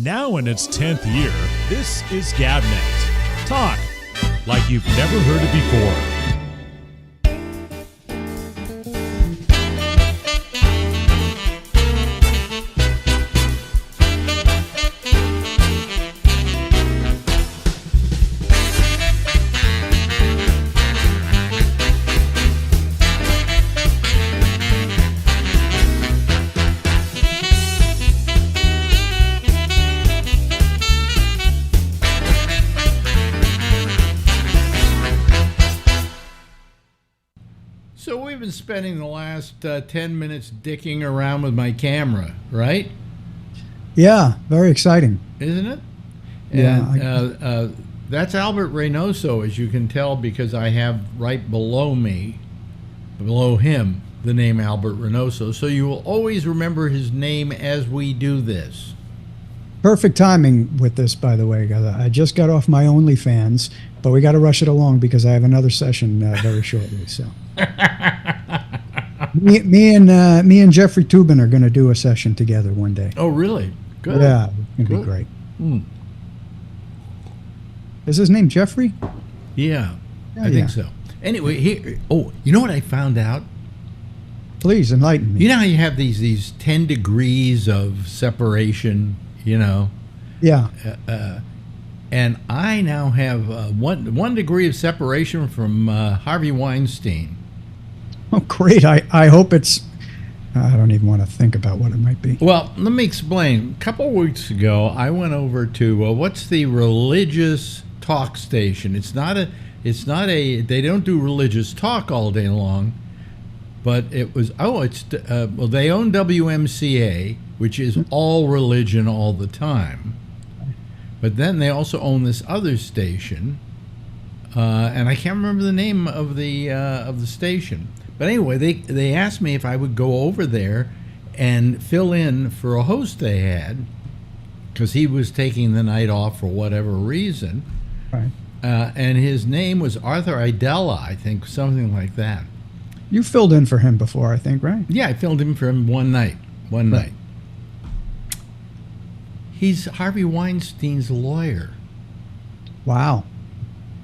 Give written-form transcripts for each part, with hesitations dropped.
Now in its 10th year, this is GabNet. Talk like you've never heard it before. So we've been spending the last 10 minutes dicking around with my camera, right? Yeah, very exciting. Isn't it? Yeah. And that's Albert Reynoso, as you can tell, because I have right below him, the name Albert Reynoso. So you will always remember his name as we do this. Perfect timing with this, by the way. I just got off my OnlyFans, but we got to rush it along because I have another session very shortly. So, me and Jeffrey Toobin are going to do a session together one day. Oh, really? Good. Yeah, it's going to be great. Mm. Is his name Jeffrey? Yeah, I think so. Anyway, here. Oh, you know what I found out? Please enlighten me. You know how you have these 10 degrees of separation, you know? Yeah. And I now have one degree of separation from Harvey Weinstein. Oh, great. I hope it's... I don't even want to think about what it might be. Well, let me explain. A couple of weeks ago, I went over to, what's the religious talk station? It's not a, they don't do religious talk all day long, but it was, they own WMCA, which is all religion all the time. But then they also own this other station, and I can't remember the name of the station. But anyway, they asked me if I would go over there and fill in for a host they had, because he was taking the night off for whatever reason. Right. And his name was Arthur Idella, I think, something like that. You filled in for him before, I think, right? Yeah, I filled in for him one night. Right. He's Harvey Weinstein's lawyer. Wow.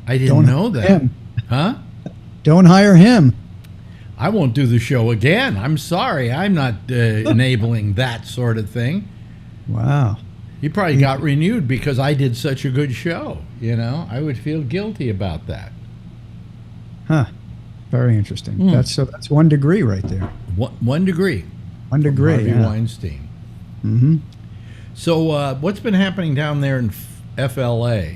I didn't know that. Him. Huh? Don't hire him. I won't do the show again. I'm sorry. I'm not enabling that sort of thing. Wow. He probably got renewed because I did such a good show. You know, I would feel guilty about that. Huh. Very interesting. That's 1 degree right there. 1 degree. 1 degree. Harvey yeah. Weinstein. Mm-hmm. So what's been happening down there in FLA?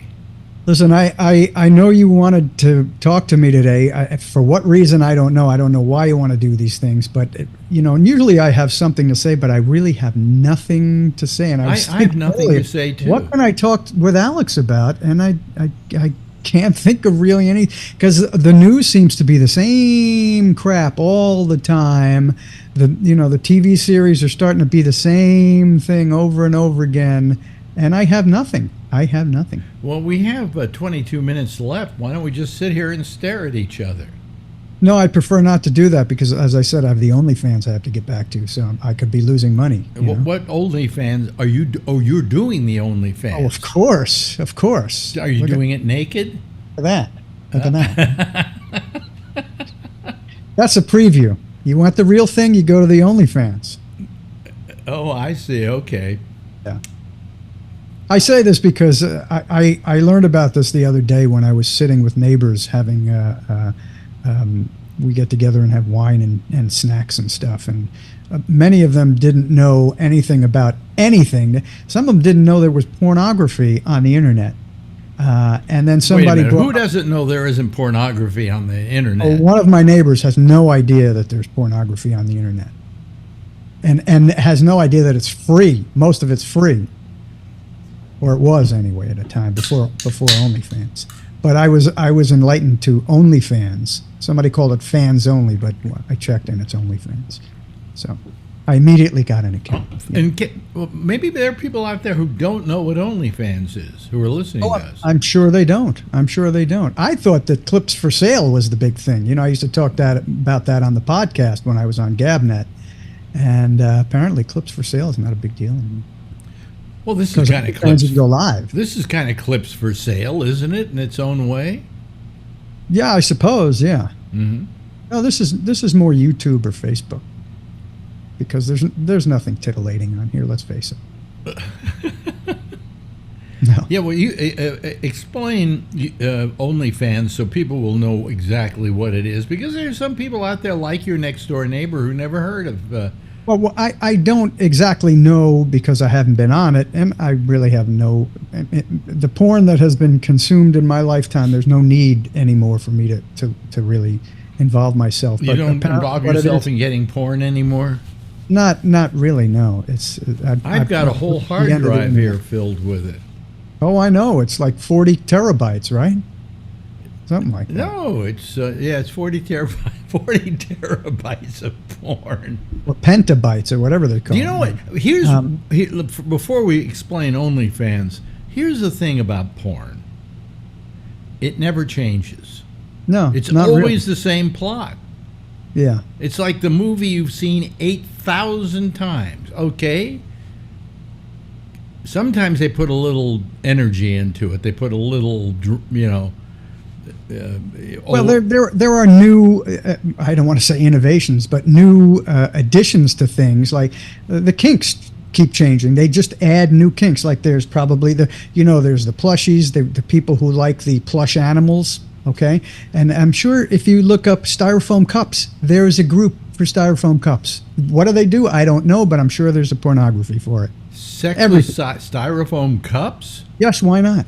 Listen, I know you wanted to talk to me today. For what reason, I don't know. I don't know why you want to do these things, but and usually I have something to say, but I really have nothing to say. And I have nothing to say too. What can I talk with Alex about? And I can't think of really any, because the news seems to be the same crap all the time. The TV series are starting to be the same thing over and over again, and I have nothing. Well, we have 22 minutes left. Why don't we just sit here and stare at each other? No, I prefer not to do that because, as I said, I have the OnlyFans I have to get back to, so I could be losing money. What OnlyFans are you? Oh, you're doing the OnlyFans. Oh, of course. Are you doing it naked? Look at that. That's a preview. You want the real thing, you go to the OnlyFans. Oh, I see. Okay. Yeah. I say this because I learned about this the other day when I was sitting with neighbors having we get together and have wine and snacks and stuff, and many of them didn't know anything about anything. Some of them didn't know there was pornography on the internet. And then somebody who doesn't know there isn't pornography on the internet? Oh, one of my neighbors has no idea that there's pornography on the internet, and has no idea that it's free. Most of it's free, or it was anyway at a time before OnlyFans. But I was enlightened to OnlyFans. Somebody called it Fans Only, but I checked and it's OnlyFans. So I immediately got an account. And maybe there are people out there who don't know what OnlyFans is, who are listening to us. I'm sure they don't. I thought that clips for sale was the big thing. I used to talk about that on the podcast when I was on GabNet. And apparently clips for sale is not a big deal anymore. Well, this is because kind of fans clips. would go live. This is kind of clips for sale, isn't it, in its own way? Yeah, I suppose. Yeah. Mm-hmm. No, this is more YouTube or Facebook, because there's nothing titillating on here. Let's face it. No. Yeah, well, you explain OnlyFans so people will know exactly what it is, because there's some people out there like your next door neighbor who never heard of. Well, I don't exactly know because I haven't been on it, and I really have the porn that has been consumed in my lifetime. There's no need anymore for me to really involve myself. You don't involve yourself in getting porn anymore? Not really. No, I've got a whole hard drive here filled with it. Oh, I know. It's like 40 terabytes, right? Something like that. No, it's it's 40 terabytes of porn. Or pentabytes, or whatever they're called. Do you know what? Before we explain OnlyFans, here's the thing about porn. It never changes. No, It's not always really. the same plot. Yeah. It's like the movie you've seen 8,000 times, okay? Sometimes they put a little energy into it. They put a little, Well, there are new, I don't want to say innovations, but new additions to things. Like the kinks keep changing. They just add new kinks. Like there's probably there's the plushies, the people who like the plush animals. Okay, and I'm sure if you look up styrofoam cups, there is a group for styrofoam cups. What do they do? I don't know, but I'm sure there's a pornography for it. Sexless styrofoam cups? Yes, why not?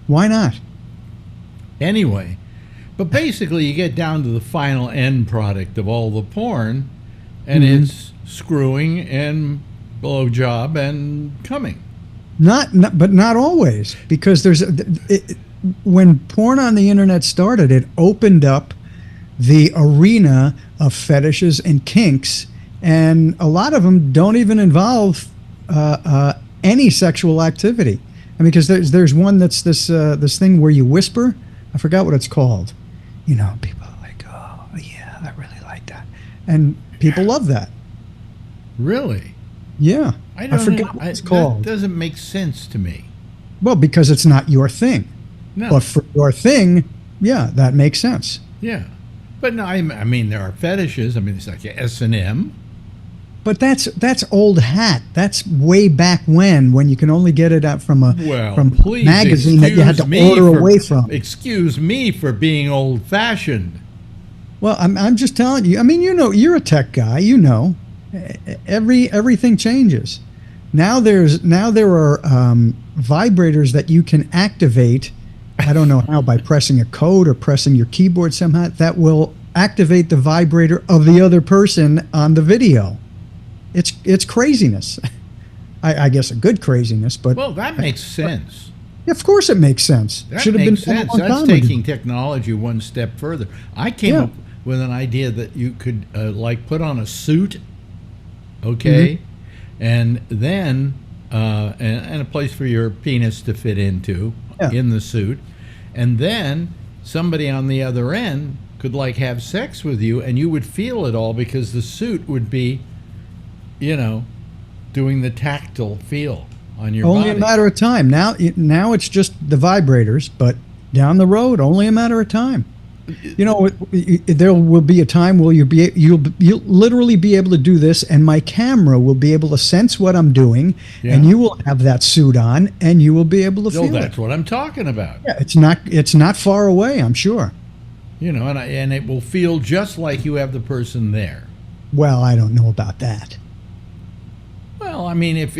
Why not? Anyway, but basically you get down to the final end product of all the porn, and it's screwing and blowjob and coming. But not always, because when porn on the internet started, it opened up the arena of fetishes and kinks, and a lot of them don't even involve any sexual activity. I mean, because there's one that's this thing where you whisper. I forgot what it's called. People are like, oh yeah, I really like that, and people love that. Really? Yeah, I forgot what it's called. That doesn't make sense to me. Well, because it's not your thing. No. But for your thing, yeah, that makes sense. Yeah. But no, I mean, there are fetishes. I mean, it's like S&M. But that's old hat. That's way back when you can only get it out from a magazine that you had to order away from. Excuse me for being old-fashioned. Well, I'm just telling you. I mean, you're a tech guy. Everything changes. Now there are vibrators that you can activate. I don't know how, by pressing a code or pressing your keyboard somehow, that will activate the vibrator of the other person on the video. It's craziness. I guess a good craziness, but well, that makes sense. Of course, it makes sense. That Should have makes been sense. done a long That's time ago. taking technology one step further. I came up with an idea that you could put on a suit, okay, and then and a place for your penis to fit into in the suit, and then somebody on the other end could have sex with you, and you would feel it all because the suit would be, doing the tactile feel on your body. Only a matter of time. Now it's just the vibrators, but down the road, only a matter of time. There will be a time where you'll literally be able to do this, and my camera will be able to sense what I'm doing, and you will have that suit on, and you will be able to feel it. That's what I'm talking about. Yeah, it's not far away, I'm sure. And it will feel just like you have the person there. Well, I don't know about that. Well, I mean, if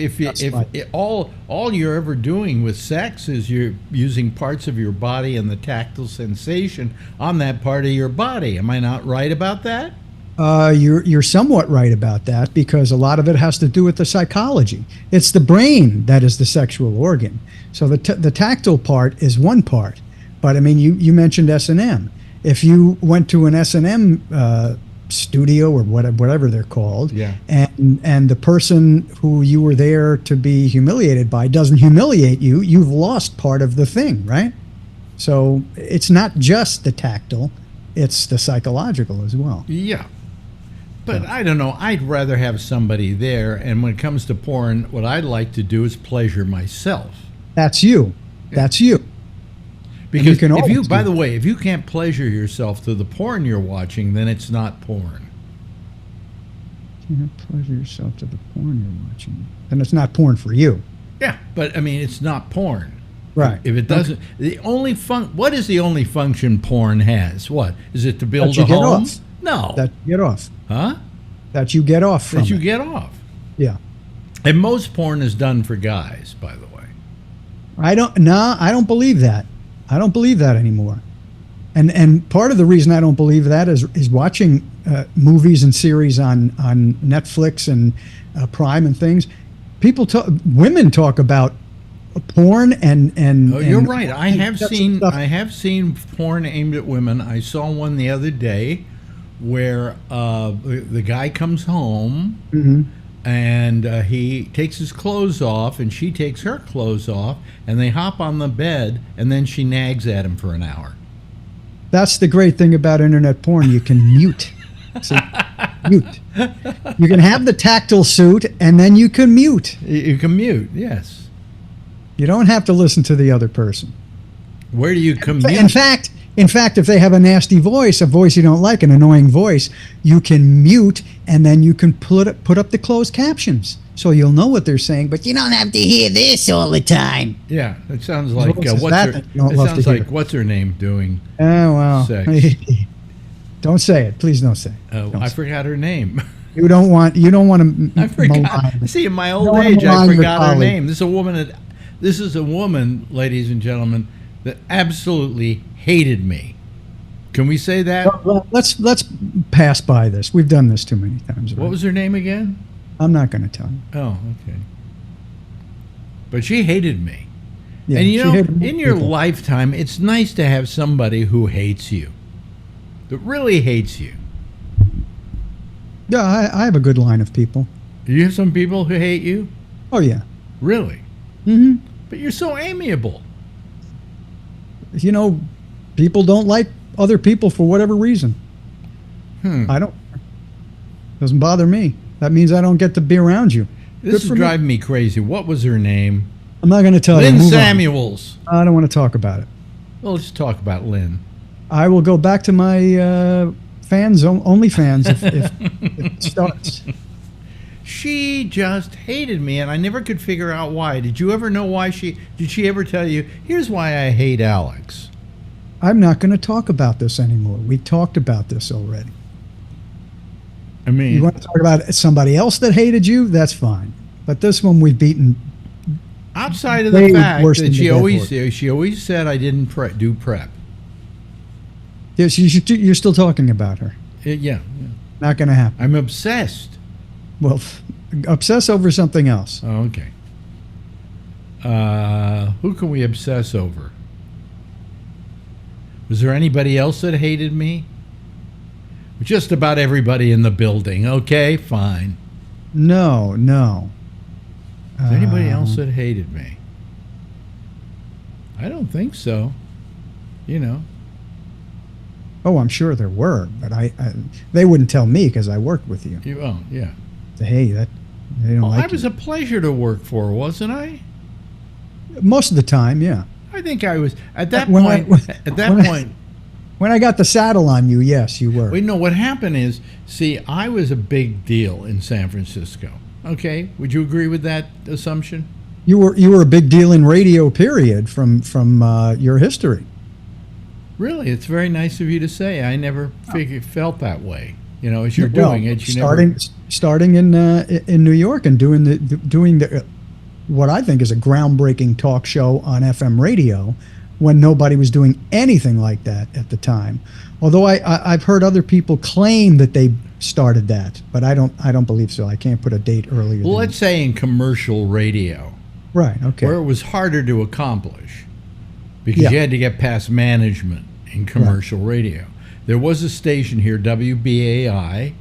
all you're ever doing with sex is you're using parts of your body and the tactile sensation on that part of your body. Am I not right about that? You're somewhat right about that, because a lot of it has to do with the psychology. It's the brain that is the sexual organ. So the tactile part is one part. But I mean, you mentioned S&M. If you went to an S&M studio or whatever they're called, and the person who you were there to be humiliated by doesn't humiliate you, you've lost part of the thing, right? So it's not just the tactile, it's the psychological as well. Yeah. But I don't know. I'd rather have somebody there. And when it comes to porn, what I'd like to do is pleasure myself. That's you. That's you. Because can if you, always by do the way, if you can't pleasure yourself through the porn you're watching, then it's not porn. You can't pleasure yourself to the porn you're watching. And it's not porn for you. Yeah, but I mean, it's not porn. Right. If it doesn't, the only what is the only function porn has? What is it to build That you a get home? off. No. That you get off. Huh? That you get off from That you it. get off. Yeah. And most porn is done for guys, by the way. I don't believe that. I don't believe that anymore. And part of the reason I don't believe that is watching movies and series on Netflix and Prime and things. Women talk about porn and Oh, you're and right. I have that's seen stuff. porn aimed at women. I saw one the other day where the guy comes home and he takes his clothes off and she takes her clothes off and they hop on the bed and then she nags at him for an hour. That's the great thing about internet porn. You can mute. See? Mute. You can have the tactile suit and then you can mute. You can mute, yes. You don't have to listen to the other person. Where do you commute? In fact, if they have a nasty voice, a voice you don't like, an annoying voice, you can mute and then you can put up the closed captions so you'll know what they're saying, but you don't have to hear this all the time. Yeah, it sounds like What is that that you don't love to hear? what's her name doing? Oh, well. Sex. Don't say it. Please don't say it. Oh, Don't I say forgot her name. it. You don't want to I forgot. malign. See, in my You old don't wanna age, I malign your forgot her colleague. name. This is a woman, ladies and gentlemen, that absolutely hated me. Can we say that? Well, let's pass by this. We've done this too many times. What already. was her name again? I'm not going to tell you. Oh, okay. But she hated me. Yeah, And you she know, hated in your people. lifetime, it's nice to have somebody who hates you, that really hates you. Yeah, I have a good line of people. Do you have some people who hate you? Oh yeah. Really? hmm But you're so amiable. You know, people don't like other people for whatever reason. I don't. Doesn't bother me. That means I don't get to be around you. This Good is for me. driving me crazy. What was her name? I'm not going to tell you. Lynn Move on. Samuels. I don't want to talk about it. Well, let's talk about Lynn. I will go back to my OnlyFans if it starts. She just hated me, and I never could figure out why. Did you ever know why did she ever tell you, here's why I hate Alex? I'm not going to talk about this anymore. We talked about this already. I mean, You want to talk about somebody else that hated you? That's fine. But this one we've beaten. outside of the way fact worse that than she the dead always said I didn't do prep. Yes, you're still talking about her. Yeah. Not going to happen. I'm obsessed. Well, obsess over something else. Oh, okay. Who can we obsess over? Was there anybody else that hated me? Just about everybody in the building. Okay, fine. No. Is there anybody else that hated me? I don't think so. You know. Oh, I'm sure there were, but they wouldn't tell me because I worked with you. Oh, yeah. Hey, that they don't Well, like I was you. a pleasure to work for, wasn't I? Most of the time, yeah. I think I was at that When I- point. At that when I- point, When I got the saddle on you, yes, you were. well, you know what happened is, see, I was a big deal in San Francisco. Okay, would you agree with that assumption? You were a big deal in radio, period, from your history. Really, it's very nice of you to say. I never felt that way. You know, as you're Well, doing it, you starting in New York and doing the what I think is a groundbreaking talk show on FM radio, when nobody was doing anything like that at the time. Although I've heard other people claim that they started that, but I don't believe so. I can't put a date earlier. Well, than let's say in commercial radio, right. Okay. where it was harder to accomplish because Yeah. you had to get past management in commercial radio. There was a station here, WBAI,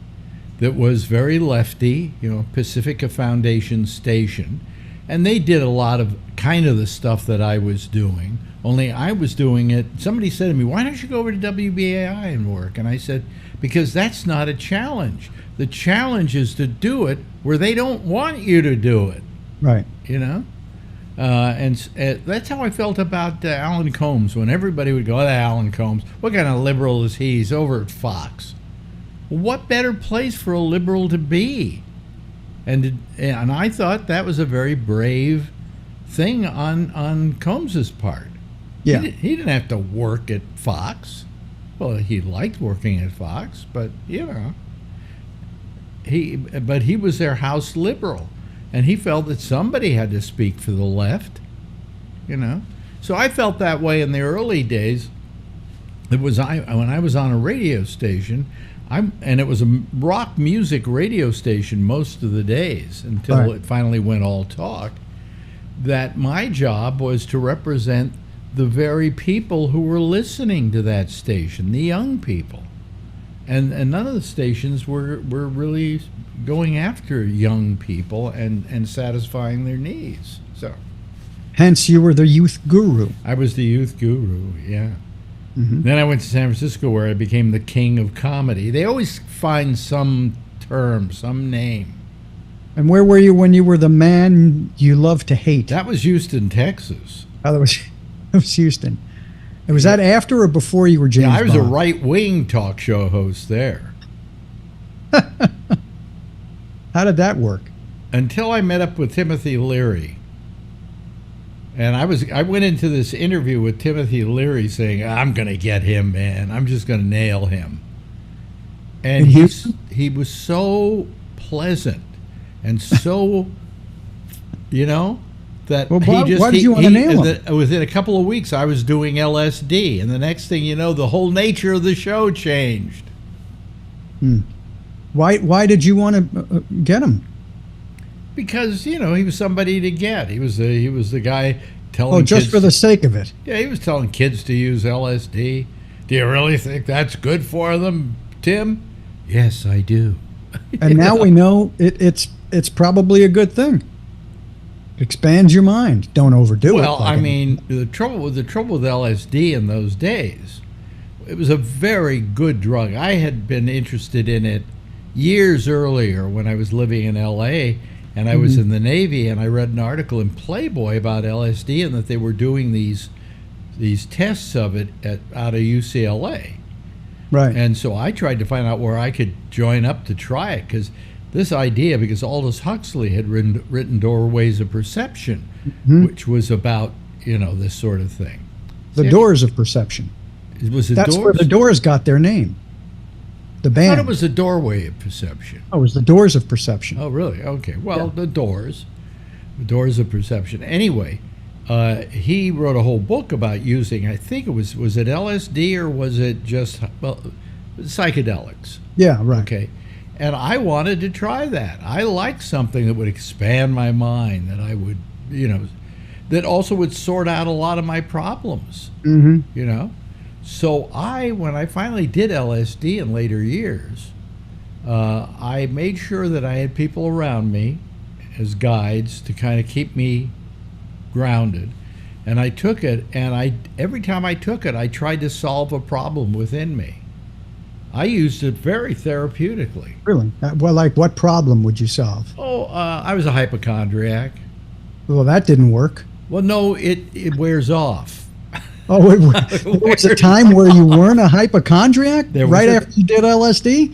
that was very lefty, you know, Pacifica Foundation station, and they did a lot of kind of the stuff that I was doing, only I was doing it. Somebody said to me, why don't you go over to WBAI and work? And I said, because that's not a challenge. The challenge is to do it where they don't want you to do it. Right. You know, that's how I felt about Alan Combs. When everybody would go, "Oh, Alan Combs, what kind of liberal is he? He's over at Fox." Well, what better place for a liberal to be? And I thought that was a very brave thing on Combs's part. Yeah. He didn't have to work at Fox. Well, he liked working at Fox, but he was their House liberal, and he felt that somebody had to speak for the left. So I felt that way in the early days. When I was on a radio station. And it was a rock music radio station most of the days until it finally went all talk. That my job was to represent the very people who were listening to that station, the young people. And none of the stations were really going after young people and satisfying their needs. So, hence you were the youth guru. I was the youth guru, yeah. Mm-hmm. Then I went to San Francisco, where I became the king of comedy. They always find some term, some name. And where were you when you were the man you love to hate? That was Houston, Texas. Oh, that was Houston. And was that after or before you were James I was Bond? a right-wing talk show host there. How did that work? Until I met up with Timothy Leary. And I went into this interview with Timothy Leary saying, "I'm going to get him, man. I'm just going to nail him." And he was so pleasant and so, that well, why did you want to nail him? Within a couple of weeks, I was doing LSD. And the next thing you know, the whole nature of the show changed. Why did you want to get him? Because he was somebody to get. He was the guy telling. Oh, just kids for the sake of it. Yeah, he was telling kids to use LSD. Do you really think that's good for them, Tim? Yes, I do. And now we know it's probably a good thing. Expands your mind. Don't overdo it. Well, I mean, the trouble with LSD in those days, it was a very good drug. I had been interested in it years earlier when I was living in L.A. And I was in the Navy, and I read an article in Playboy about LSD and that they were doing these tests of it out of UCLA. Right. And so I tried to find out where I could join up to try it, because Aldous Huxley had written Doorways of Perception, which was about, this sort of thing. The Doors of Perception. Was it That's Doors? where the Doors got their name. The band. I thought it was the Doorway of Perception. Oh, it was the Doors of Perception. Oh, really? Okay. Well, the Doors of Perception. Anyway, he wrote a whole book about using, I think it was it LSD or was it just, psychedelics? Yeah, right. Okay. And I wanted to try that. I liked something that would expand my mind, that I would, that also would sort out a lot of my problems, So when I finally did LSD in later years, I made sure that I had people around me as guides to kind of keep me grounded. And I took it, and every time I took it, I tried to solve a problem within me. I used it very therapeutically. Really? Well, like what problem would you solve? Oh, I was a hypochondriac. Well, that didn't work. Well, no, it wears off. Oh, there was a time where you weren't a hypochondriac after you did LSD?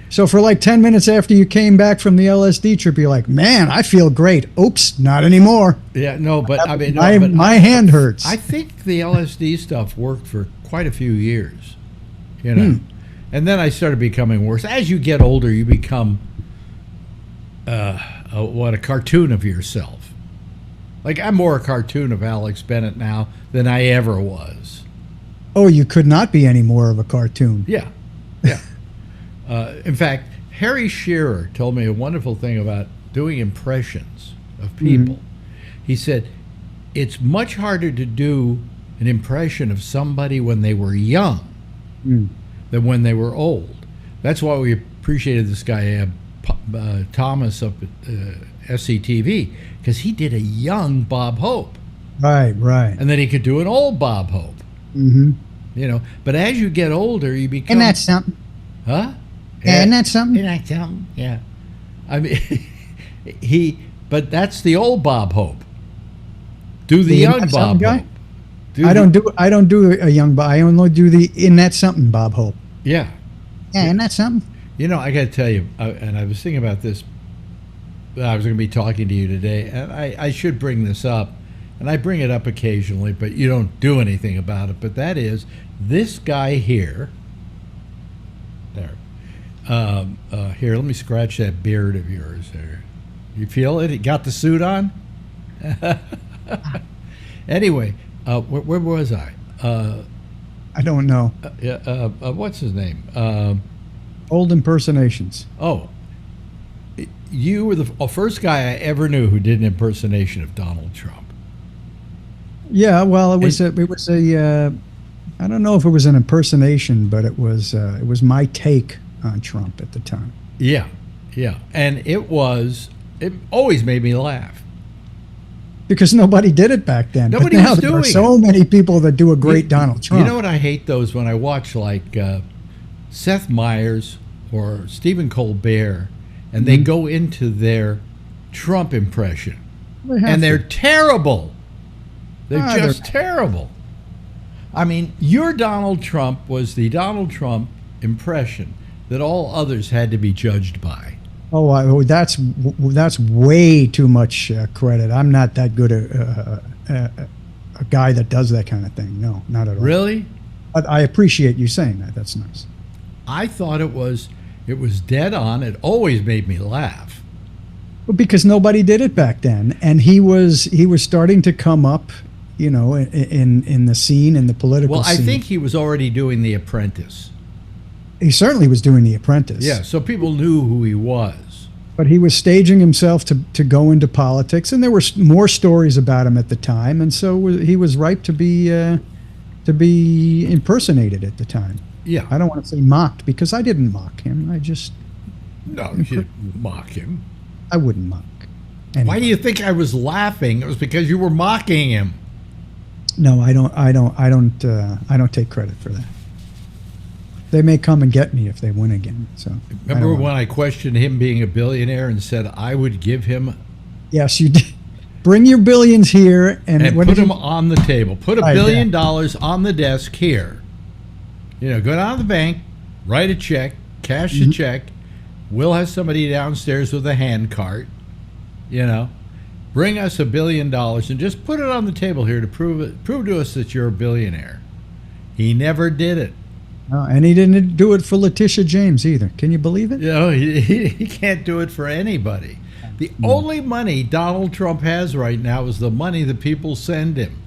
So for like 10 minutes after you came back from the LSD trip, you're like, man, I feel great. Oops, not anymore. Yeah, no, but I mean... My hand hurts. I think the LSD stuff worked for quite a few years, And then I started becoming worse. As you get older, you become, a cartoon of yourself. Like, I'm more a cartoon of Alex Bennett now than I ever was. Oh, you could not be any more of a cartoon. Yeah. In fact, Harry Shearer told me a wonderful thing about doing impressions of people. He said, it's much harder to do an impression of somebody when they were young than when they were old. That's why we appreciated this guy, Thomas, up at SCTV, because he did a young Bob Hope. Right. And then he could do an old Bob Hope. But as you get older, you become... And that's something. Huh? And that's something. Yeah. I mean, but that's the old Bob Hope. Do the young That Bob Something guy? Hope. I don't do a young Bob. I only do the in that something Bob Hope. Yeah. And that's something. You know, I got to tell you, and I was thinking about this. I was going to be talking to you today, and I should bring this up, and I bring it up occasionally, but you don't do anything about it. But that is this guy here. There. Here, let me scratch that beard of yours there. You feel it? He got the suit on? Anyway, where was I? I don't know. What's his name? Old impersonations. Oh, you were the first guy I ever knew who did an impersonation of Donald Trump. Yeah, well, it was a I don't know if it was an impersonation, but it was my take on Trump at the time. Yeah, and it always made me laugh. Because nobody did it back then. Nobody but now was there doing are so many people that do a great Donald Trump. You know what I hate those when I watch like Seth Meyers or Stephen Colbert, and they go into their Trump impression, and they're terrible. They're just terrible. I mean, your Donald Trump was the Donald Trump impression that all others had to be judged by. Oh, that's way too much credit. I'm not that good a guy that does that kind of thing. No, not at all. Really? But I appreciate you saying that. That's nice. I thought it was dead on. It always made me laugh. Well, because nobody did it back then, and he was starting to come up, you know, in the scene, in the political scene. Well, I think he was already doing The Apprentice. He certainly was doing The Apprentice. Yeah, so people knew who he was. But he was staging himself to go into politics, and there were more stories about him at the time, and so he was ripe to be impersonated at the time. Yeah. I don't want to say mocked, because I didn't mock him. No, you didn't mock him. I wouldn't mock. Anyway. Why do you think I was laughing? It was because you were mocking him. No, I don't take credit for that. They may come and get me if they win again. So remember when I questioned him being a billionaire and said I would give him? Yes, you did. Bring your billions here and put them on the table. Put $1 billion on the desk here. You know, go down to the bank, write a check, cash the check. We'll have somebody downstairs with a hand cart. You know, bring us $1 billion and just put it on the table here to prove to us that you're a billionaire. He never did it. No, and he didn't do it for Letitia James either. Can you believe it? You know, he can't do it for anybody. The only money Donald Trump has right now is the money that people send him.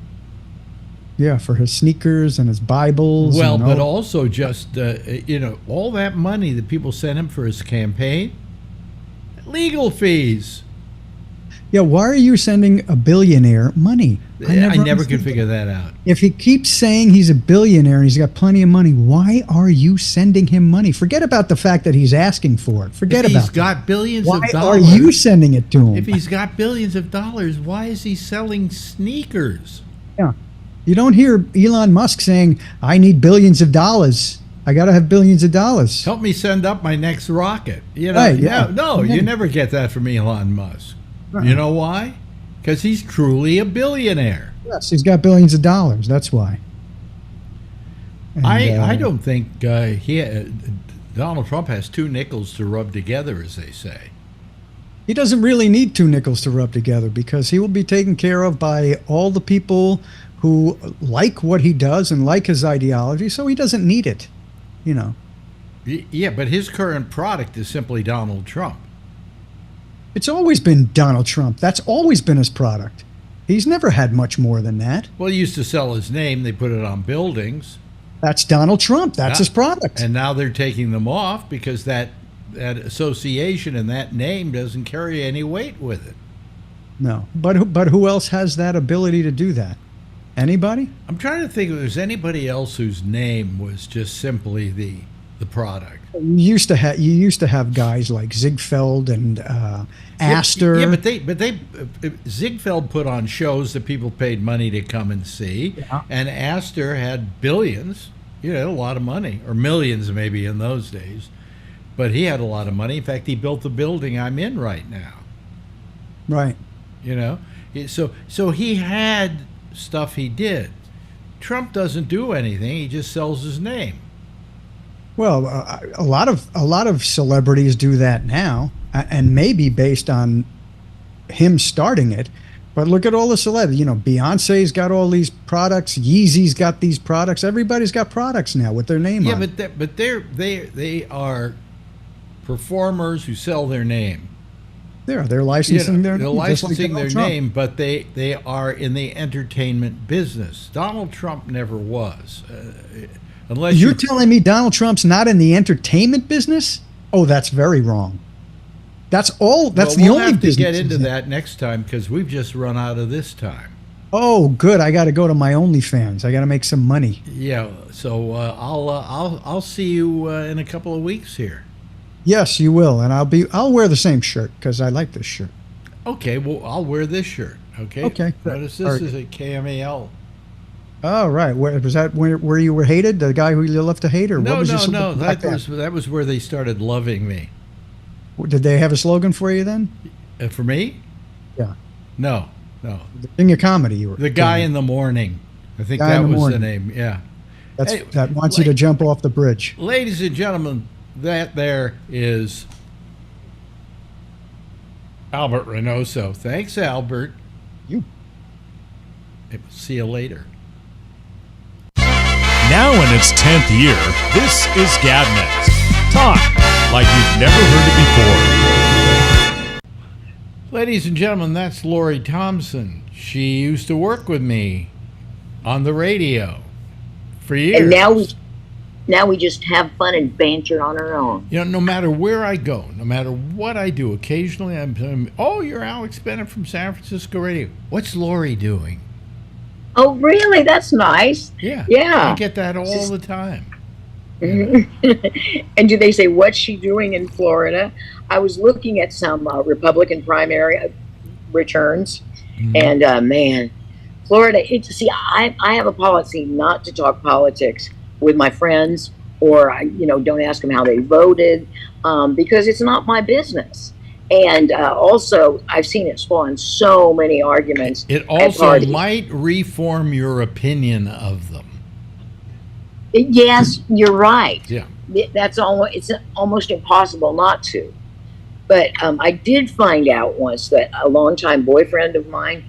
Yeah, for his sneakers and his Bibles. Well, but also just, you know, all that money that people send him for his campaign, legal fees. Yeah, why are you sending a billionaire money? I never could figure that out. If he keeps saying he's a billionaire and he's got plenty of money, why are you sending him money? Forget about the fact that he's asking for it. Forget about it. If he's got billions of dollars. Why are you sending it to him? If he's got billions of dollars, why is he selling sneakers? Yeah. You don't hear Elon Musk saying, I need billions of dollars. I got to have billions of dollars. Help me send up my next rocket. You know, right, yeah. No, you never get that from Elon Musk. You know why? Because he's truly a billionaire. Yes, he's got billions of dollars. That's why. And, I don't think Donald Trump has two nickels to rub together, as they say. He doesn't really need two nickels to rub together because he will be taken care of by all the people who like what he does and like his ideology, so he doesn't need it, you know. Yeah, but his current product is simply Donald Trump. It's always been Donald Trump. That's always been his product. He's never had much more than that. Well, he used to sell his name. They put it on buildings. That's Donald Trump. That's his product. And now they're taking them off because that association and that name doesn't carry any weight with it. No. But who else has that ability to do that? Anybody? I'm trying to think if there's anybody else whose name was just simply the product. You used to have guys like Ziegfeld and Astor. Yeah, but they Ziegfeld put on shows that people paid money to come and see, and Astor had billions. You know, a lot of money, or millions maybe in those days. but he had a lot of money. In fact, he built the building I'm in right now. Right. You know, so he had stuff he did. Trump doesn't do anything; he just sells his name. Well, a lot of celebrities do that now, and maybe based on him starting it. But look at all the celebrities. You know, Beyonce's got all these products. Yeezy's got these products. Everybody's got products now with their name on. Yeah, but they are performers who sell their name. They're licensing their they're name. licensing their name, but they are in the entertainment business. Donald Trump never was. Unless You're telling me Donald Trump's not in the entertainment business? Oh, that's very wrong. That's all. That's the we'll only have to business. get into that next time because we've just run out of this time. Oh, good. I got to go to my OnlyFans. I got to make some money. Yeah. So I'll see you in a couple of weeks here. Yes, you will, and I'll wear the same shirt because I like this shirt. Okay. Well, I'll wear this shirt. Okay. Okay. Notice this is a KMAL. Oh, right. Where was that? Where you were hated? The guy who you love to hate, or what was your No. like That was where they started loving me. Did they have a slogan for you then? For me? Yeah. No. In your comedy, you were The Guy in the Morning. I think Guy that in the was Morning. the name. Yeah. That wants you to jump off the bridge. Ladies and gentlemen, that there is Albert Reynoso. Thanks, Albert. You. See you later. Now in its 10th year, this is Gabnet. Talk like you've never heard it before. Ladies and gentlemen, that's Lori Thompson. She used to work with me on the radio for years. And now we just have fun and banter on our own. You know, no matter where I go, no matter what I do, occasionally I'm oh, you're Alex Bennett from San Francisco Radio. What's Lori doing? Oh, really? That's nice. Yeah. Yeah. I get that all the time. And do they say, what's she doing in Florida? I was looking at some Republican primary returns, and man, Florida, I have a policy not to talk politics with my friends, or don't ask them how they voted, because it's not my business. And also, I've seen it spawn so many arguments. It also might reform your opinion of them. Yes, you're right. Yeah. It's almost impossible not to. But I did find out once that a longtime boyfriend of mine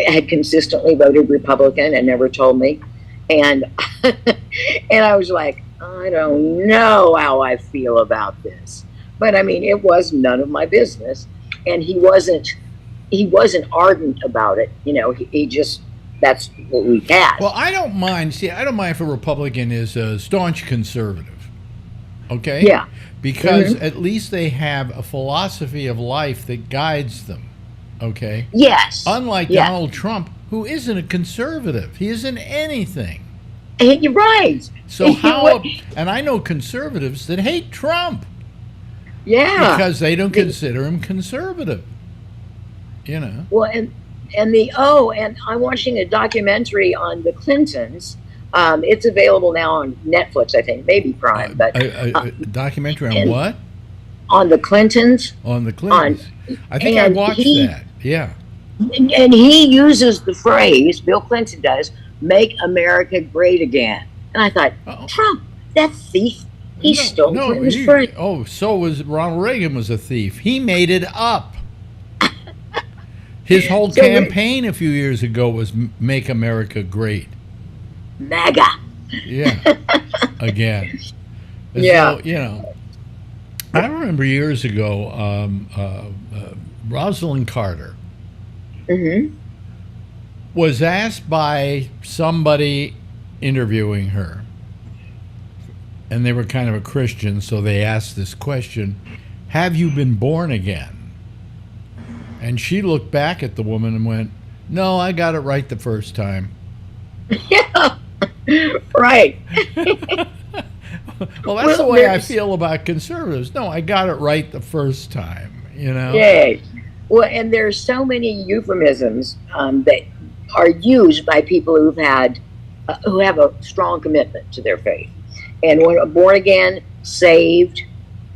had consistently voted Republican and never told me. And and I was like, I don't know how I feel about this. But I mean, it was none of my business. And he wasn't ardent about it. He just, that's what we had. Well, I don't mind if a Republican is a staunch conservative. Okay? Yeah. Because at least they have a philosophy of life that guides them. Okay? Yes. Unlike Donald Trump, who isn't a conservative. He isn't anything. You're right. So and I know conservatives that hate Trump. Yeah. Because they don't consider him conservative. Well, and I'm watching a documentary on the Clintons. It's available now on Netflix, I think, maybe Prime. But a documentary on what? On the Clintons. On the Clintons. I think I watched that. Yeah. And he uses the phrase, Bill Clinton does, "Make America Great Again." And I thought, Trump, that thief, he stole Clinton's phrase. Oh, so was Ronald Reagan was a thief. He made it up. His whole campaign a few years ago was "Make America Great." MAGA. Yeah. Again. Yeah. So, I remember years ago, Rosalind Carter was asked by somebody interviewing her, and they were kind of a Christian, so they asked this question, "Have you been born again?" And she looked back at the woman and went, "No, I got it right the first time." Yeah, right. Well, that's the way I feel about conservatives. No, I got it right the first time, Yeah. Well, and there's so many euphemisms that are used by people who have a strong commitment to their faith. And when born again, saved,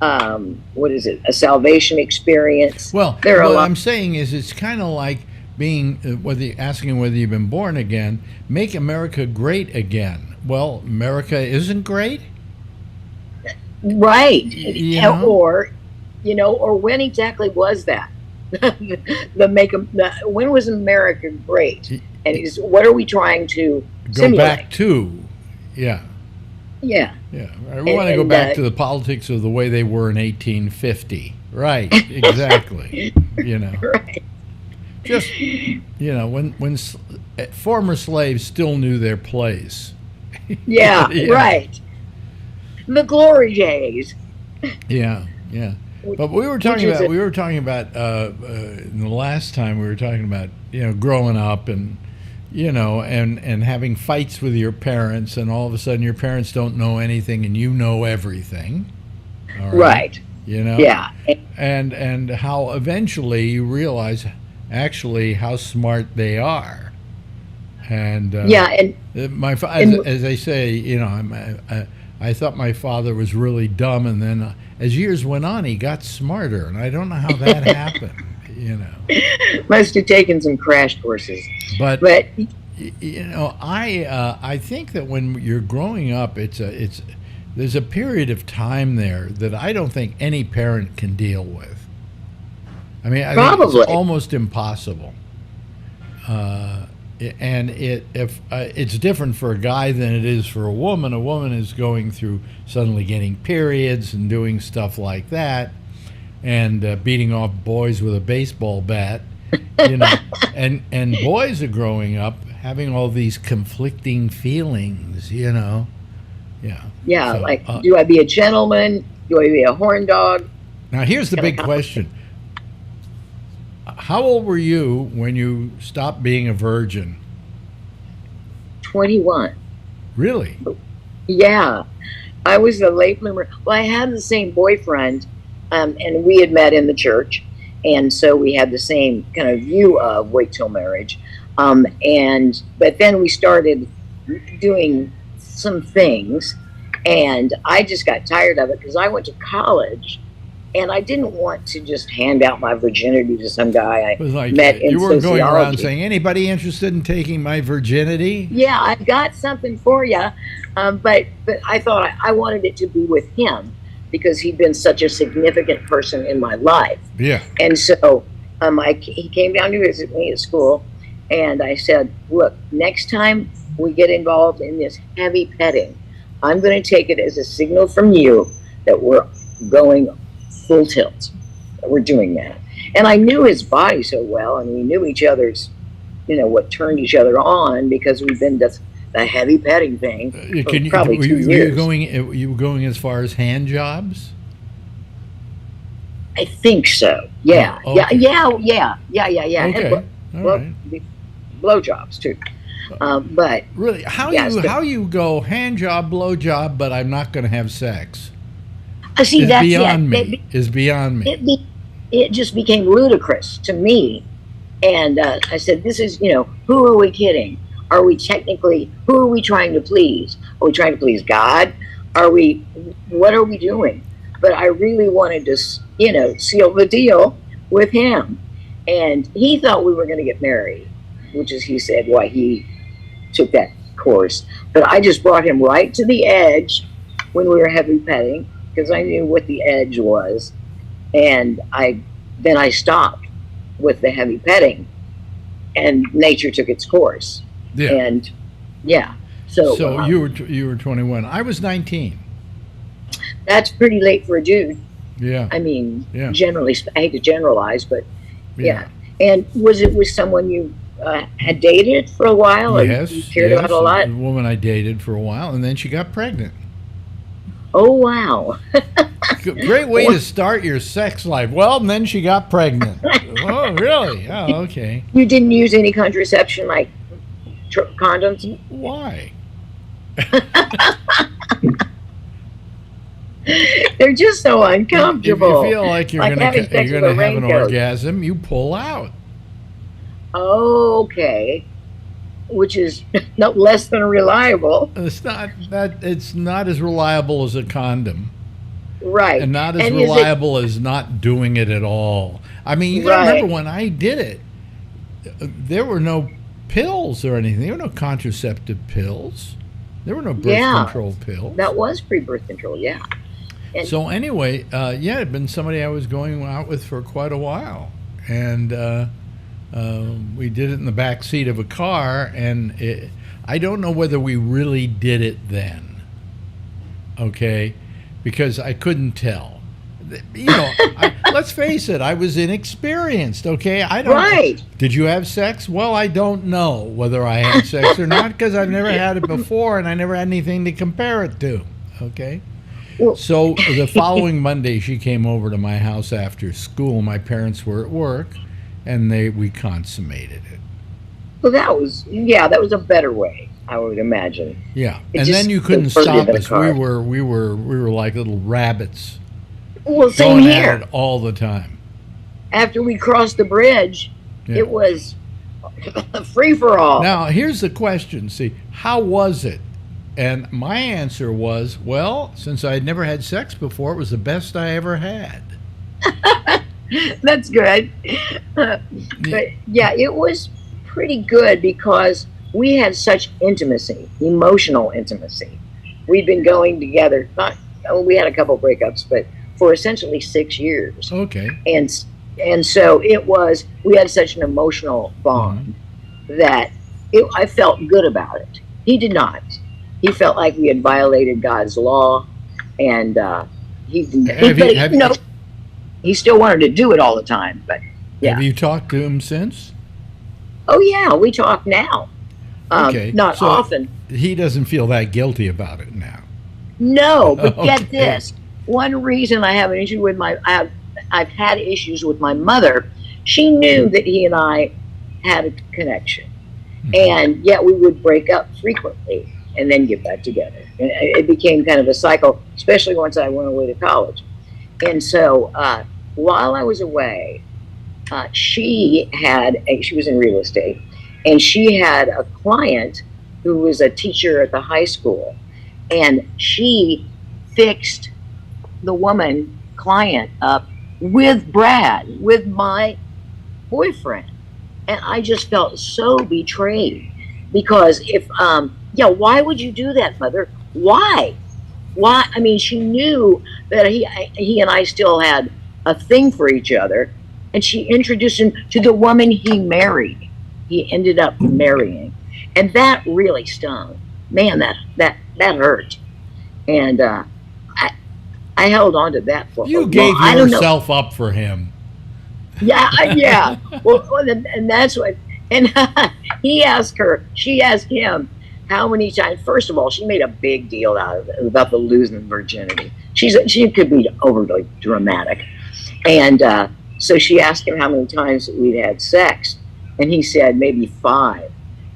what is it? A salvation experience. Well, there are a what lot. I'm saying is it's kind of like being asking whether you've been born again. Make America great again. Well, America isn't great. Right. You know? Or when exactly was that? When was America great? And what are we trying to Go simulate? back to, yeah. Yeah. Yeah, we want to go back to the politics of the way they were in 1850. Right, exactly. Right. Just when former slaves still knew their place. Yeah, Yeah. right. The glory days. Yeah, yeah. But we were talking Which is about in the last time we were talking about growing up and and having fights with your parents, and all of a sudden your parents don't know anything and you know everything. All Right. Yeah. And how eventually you realize actually how smart they are. And and as they say, I thought my father was really dumb, and then as years went on, he got smarter, and I don't know how that happened. Must have taken some crash courses. But But I think that when you're growing up, there's a period of time there that I don't think any parent can deal with. I mean, I think Probably. it's almost impossible. And it's different for a guy than it is for a woman. A woman is going through suddenly getting periods and doing stuff like that, and beating off boys with a baseball bat, and boys are growing up having all these conflicting feelings, Yeah. yeah, So, do I be a gentleman? Do I be a horn dog? now here's the big question. How old were you when you stopped being a virgin? 21. Really? Yeah. I was a late bloomer. Well, I had the same boyfriend, and we had met in the church, and so we had the same kind of view of wait till marriage. But then we started doing some things, and I just got tired of it because I went to college, and I didn't want to just hand out my virginity to some guy I It was like met in you weren't going around sociology. saying, anybody interested in taking my virginity? Yeah, I've got something for you. But I thought I wanted it to be with him because he'd been such a significant person in my life. Yeah. And so he came down to visit me at school, and I said, look, next time we get involved in this heavy petting, I'm going to take it as a signal from you that we're going full tilt, that we're doing that. And I knew his body so well, and we knew each other's, what turned each other on because we've been the heavy petting thing for probably 2 years. You were going as far as hand jobs? I think so. Yeah. Oh, okay. Yeah. Okay. And All right. blowjobs too. But Really, how you go hand job, blow job, but I'm not going to have sex? see, Is that's beyond it. me. Is beyond me. It just became ludicrous to me. And I said, this is, who are we kidding? Are we who are we trying to please? Are we trying to please God? What are we doing? But I really wanted to, seal the deal with him. And he thought we were going to get married, which is, he said, why he took that course. But I just brought him right to the edge when we were heavy petting because I knew what the edge was. And then I stopped with the heavy petting, and nature took its course. Yeah. And yeah, so you were 21. I was 19. that's pretty late for a dude. Yeah. I mean, Yeah. generally, I hate to generalize, but yeah. And was it with someone you had dated for a while, and Yes. you cared yes, about a lot? A woman I dated for a while, and then she got pregnant. Oh wow! Great way to start your sex life. Well, and then she got pregnant. Oh, really? Oh, okay. You didn't use any contraception like condoms? Why? They're just so If uncomfortable. you feel like you're Like having sex gonna with a have an raincoat. orgasm, you pull out. Okay, which is no less than reliable. It's not as reliable as a condom. Right. And not as is it- reliable as not doing it at all. I mean, you got to Right. remember when I did it, there were no pills or anything. There were no contraceptive pills. There were no birth Yeah. control pills. That was pre-birth control, yeah. And So anyway, yeah, it'd been somebody I was going out with for quite a while, and we did it in the back seat of a car, and I don't know whether we really did it then, okay, because I couldn't tell. You know, let's face it, I was inexperienced, okay? I don't. Right. Did you have sex? Well, I don't know whether I had sex or not because I've never had it before, and I never had anything to compare it to, okay? Well- So the following Monday, she came over to my house after school. My parents were at work, and we consummated it. well, that was a better way, I would imagine. Yeah, It and just then you couldn't diverted stop the us. car. We were like little rabbits Well, same going here. at it all the time. After we crossed the bridge, Yeah. it was free for all. Now, here's the question. See, how was it? And my answer was, well, since I had never had sex before, it was the best I ever had. That's good. But yeah, it was pretty good because we had such intimacy, emotional intimacy. We'd been going together, we had a couple breakups, but for essentially 6 years. Okay. And so we had such an emotional bond that I felt good about it. He did not. He felt like we had violated God's law, and he still wanted to do it all the time. But yeah. Have you talked to him since? Oh yeah, we talk now. Okay, Not so- often. He doesn't feel that guilty about it now. No, but Okay. get this. One reason I have an issue with I've had issues with my mother. She knew that he and I had a connection, and yet we would break up frequently and then get back together. And it became kind of a cycle, especially once I went away to college. And so while I was away, she was in real estate, and she had a client who was a teacher at the high school, and she fixed the woman client up with Brad, with my boyfriend. And I just felt so betrayed because why would you do that, Mother? Why? I mean, she knew that he and I still had a thing for each other, and she introduced him to the woman he married. He ended up marrying, and that really stung. Man, that hurt. And I held on to that for. You gave yourself up for him. Yeah. Well, and that's what. And she asked him how many times. First of all, she made a big deal out of it about the losing virginity. She could be overly dramatic, and so she asked him how many times we'd had sex, and he said maybe 5.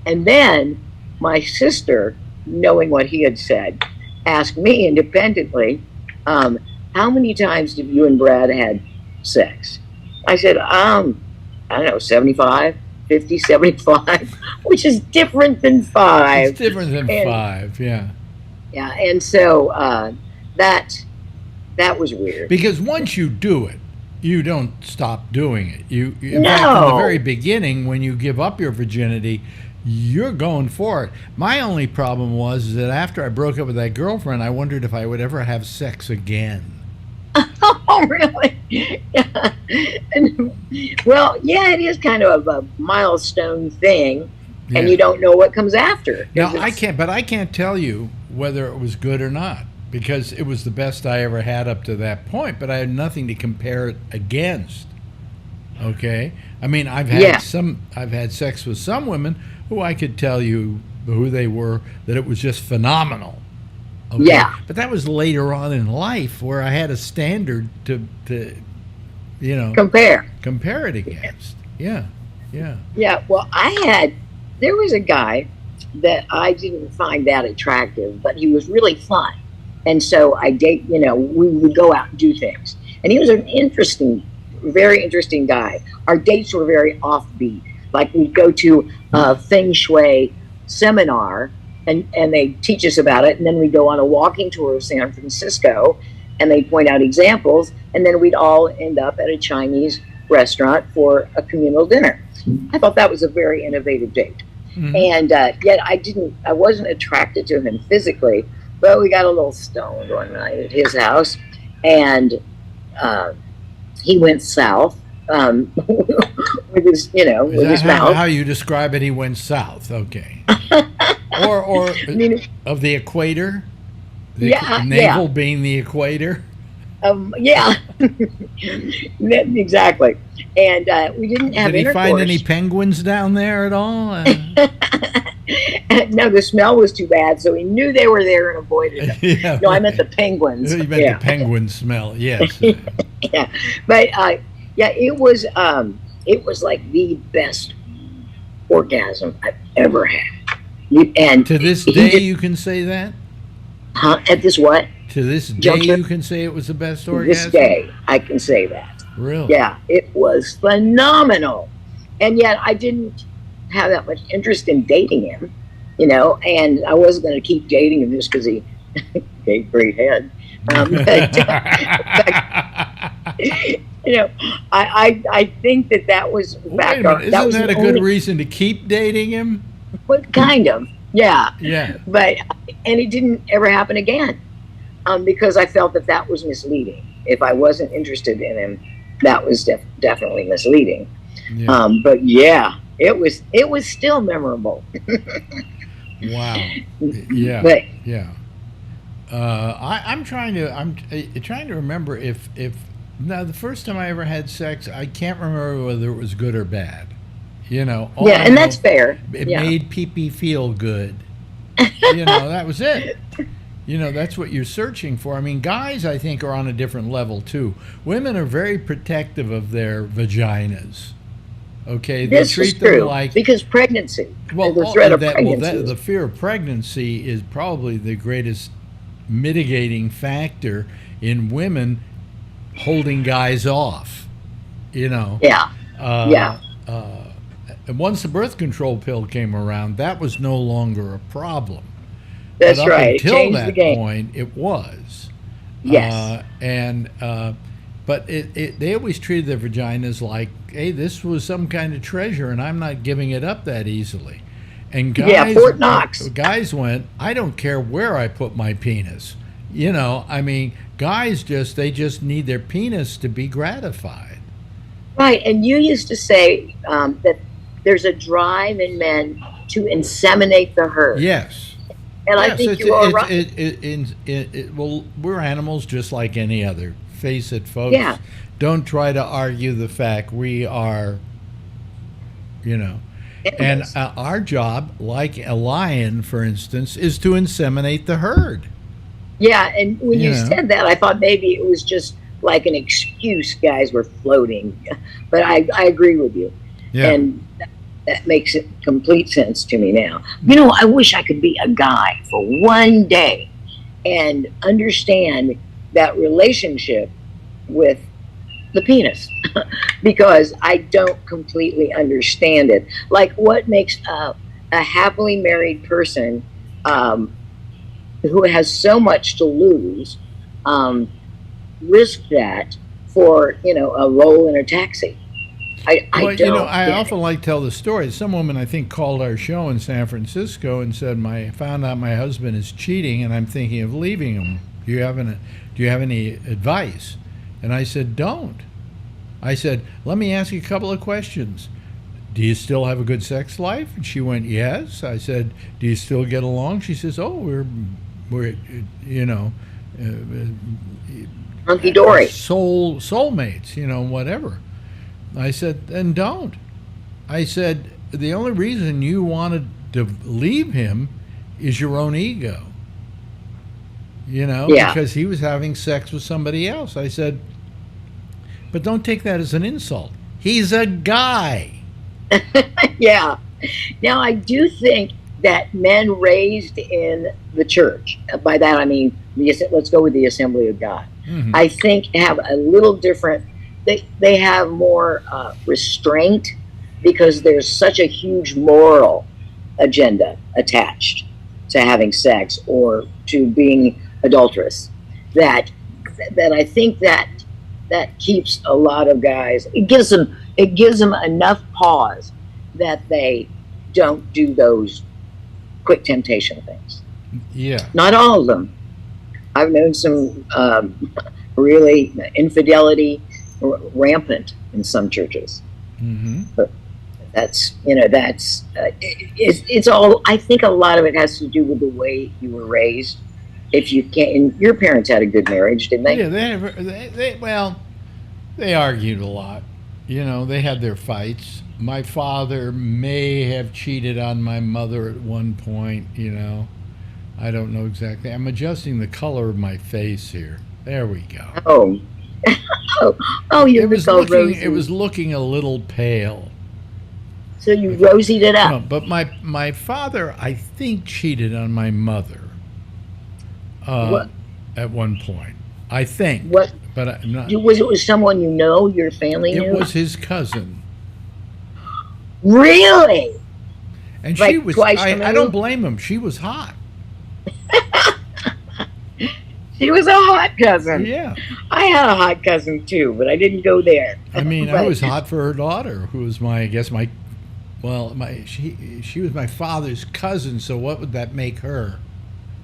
And then my sister, knowing what he had said, asked me independently, how many times have you and Brad had sex? I said, I don't know, 75, 50, 75, which is different than 5. It's different than 5, yeah. Yeah, and so that was weird. Because once you do it, you don't stop doing it. In No. fact, in the very beginning, when you give up your virginity, you're going for it. My only problem was that after I broke up with that girlfriend, I wondered if I would ever have sex again. Oh, really? Yeah. Well, yeah, it is kind of a milestone thing, and Yeah. you don't know what comes after. Now, I can't tell you whether it was good or not, because it was the best I ever had up to that point, but I had nothing to compare it against. Okay? I mean, I've had sex with some women who I could tell you who they were, that it was just phenomenal. Okay? Yeah. But that was later on in life where I had a standard to Compare. compare it against. Yeah. Yeah. Yeah, well, there was a guy that I didn't find that attractive, but he was really fun. And so we would go out and do things. And he was an very interesting guy. Our dates were very offbeat. Like we'd go to a Feng Shui seminar and they teach us about it. And then we go on a walking tour of San Francisco and they'd point out examples, and then we'd all end up at a Chinese restaurant for a communal dinner. I thought that was a very innovative date. Mm-hmm. And yet I wasn't attracted to him physically, but we got a little stoned one night at his house, and he went south with his, with his mouth. How you describe it? He went south. Okay. or of the equator. Navel being the equator. Yeah. Exactly. And we didn't have intercourse. Did he find any penguins down there at all? No, the smell was too bad, so he knew they were there and avoided them. Yeah, no, I meant the penguins. You meant the penguin smell, yes. Yeah, but it was like the best orgasm I've ever had. And to this day, you can say that? Huh? At this what? To this day, you can say it was the best orgasm? To this day, I can say that. Really? Yeah, it was phenomenal. And yet I didn't have that much interest in dating him, and I wasn't going to keep dating him just because he gave great head. I think that was back. Isn't that a good reason to keep dating him? Well, kind of, yeah. Yeah. But it didn't ever happen again, because I felt that was misleading. If I wasn't interested in him, that was definitely misleading. Yeah. But yeah, it was still memorable. Wow. Yeah. But, yeah. I'm trying to remember if now the first time I ever had sex, I can't remember whether it was good or bad. And that's fair. It made pee-pee feel good. That was it. That's what you're searching for. I mean, guys, I think, are on a different level too. Women are very protective of their vaginas. Okay, they treat them like, because pregnancy. Well, the threat of pregnancy. The fear of pregnancy is probably the greatest mitigating factor in women holding guys off. Yeah. And once the birth control pill came around, that was no longer a problem. That's but up right. Until that point, it was. Yes. But they always treated their vaginas like, hey, this was some kind of treasure, and I'm not giving it up that easily. And Fort Knox. Guys went, I don't care where I put my penis. Guys just need their penis to be gratified. Right, and you used to say that there's a drive in men to inseminate the herd. Yes. And I think you are right. Well, we're animals just like any other. Face it, folks. Yeah. Don't try to argue the fact we are, And our job, like a lion, for instance, is to inseminate the herd. Yeah, and when you said that, I thought maybe it was just like an excuse guys were floating. But I agree with you. Yeah. And that makes it complete sense to me now. I wish I could be a guy for one day and understand that relationship with the penis because I don't completely understand it. Like, what makes a happily married person who has so much to lose risk that for a roll in a taxi? I often like to tell the story. Some woman, I think, called our show in San Francisco and said, I found out my husband is cheating and I'm thinking of leaving him. Do you have any advice? And I said, don't. I said, let me ask you a couple of questions. Do you still have a good sex life? And she went, yes. I said, do you still get along? She says, oh, we're hunky-dory. Soulmates, whatever. I said, then don't. I said, the only reason you wanted to leave him is your own ego. Because he was having sex with somebody else. I said, but don't take that as an insult. He's a guy. Yeah. Now, I do think that men raised in the church, by that I mean, let's go with the Assembly of God, I think have a little different, they have more restraint because there's such a huge moral agenda attached to having sex or to being adulterous that that I think that keeps a lot of guys. It gives them enough pause that they don't do those quick temptation things. Yeah. Not all of them. I've known some really infidelity rampant in some churches. Mm-hmm. But it's all. I think a lot of it has to do with the way you were raised. If you can't, your parents had a good marriage, didn't they? Yeah, they argued a lot. They had their fights. My father may have cheated on my mother at one point. I don't know exactly. I'm adjusting the color of my face here. There we go. Oh, It was looking a little pale. So you rosied it up. No, but my father, I think, cheated on my mother at one point. I think. What? But I'm not. Was it with someone you know, your family knew? It was his cousin. Really? And like she was. I don't blame him. She was hot. She was a hot cousin. Yeah. I had a hot cousin too, but I didn't go there. I mean, I was hot for her daughter, who was she was my father's cousin, so what would that make her?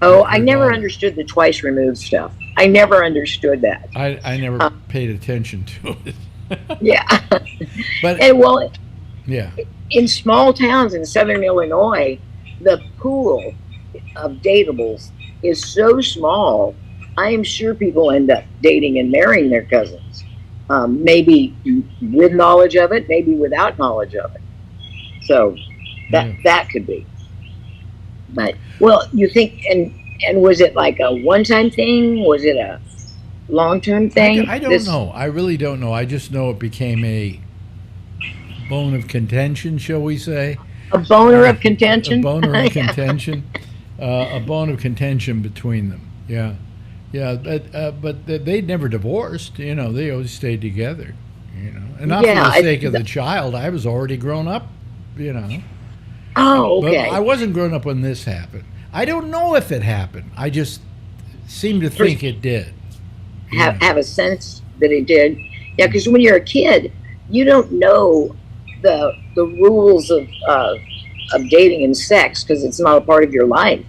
Oh, I never understood the twice removed stuff. I never understood that. I never paid attention to it. Yeah. But yeah. In small towns in southern Illinois, the pool of datables is so small. I am sure people end up dating and marrying their cousins. Maybe with knowledge of it, maybe without knowledge of it. So that could be. But you think and was it like a one-time thing? Was it a long-term thing? I don't know. I really don't know. I just know it became a bone of contention, shall we say? A boner of contention. A boner of contention. A bone of contention between them. Yeah. Yeah, but they never divorced. They always stayed together. And not for the sake of the child. I was already grown up. Oh, okay. But I wasn't grown up when this happened. I don't know if it happened. I just seem to think it did. Have a sense that it did. Yeah, because when you're a kid, you don't know the rules of dating and sex because it's not a part of your life.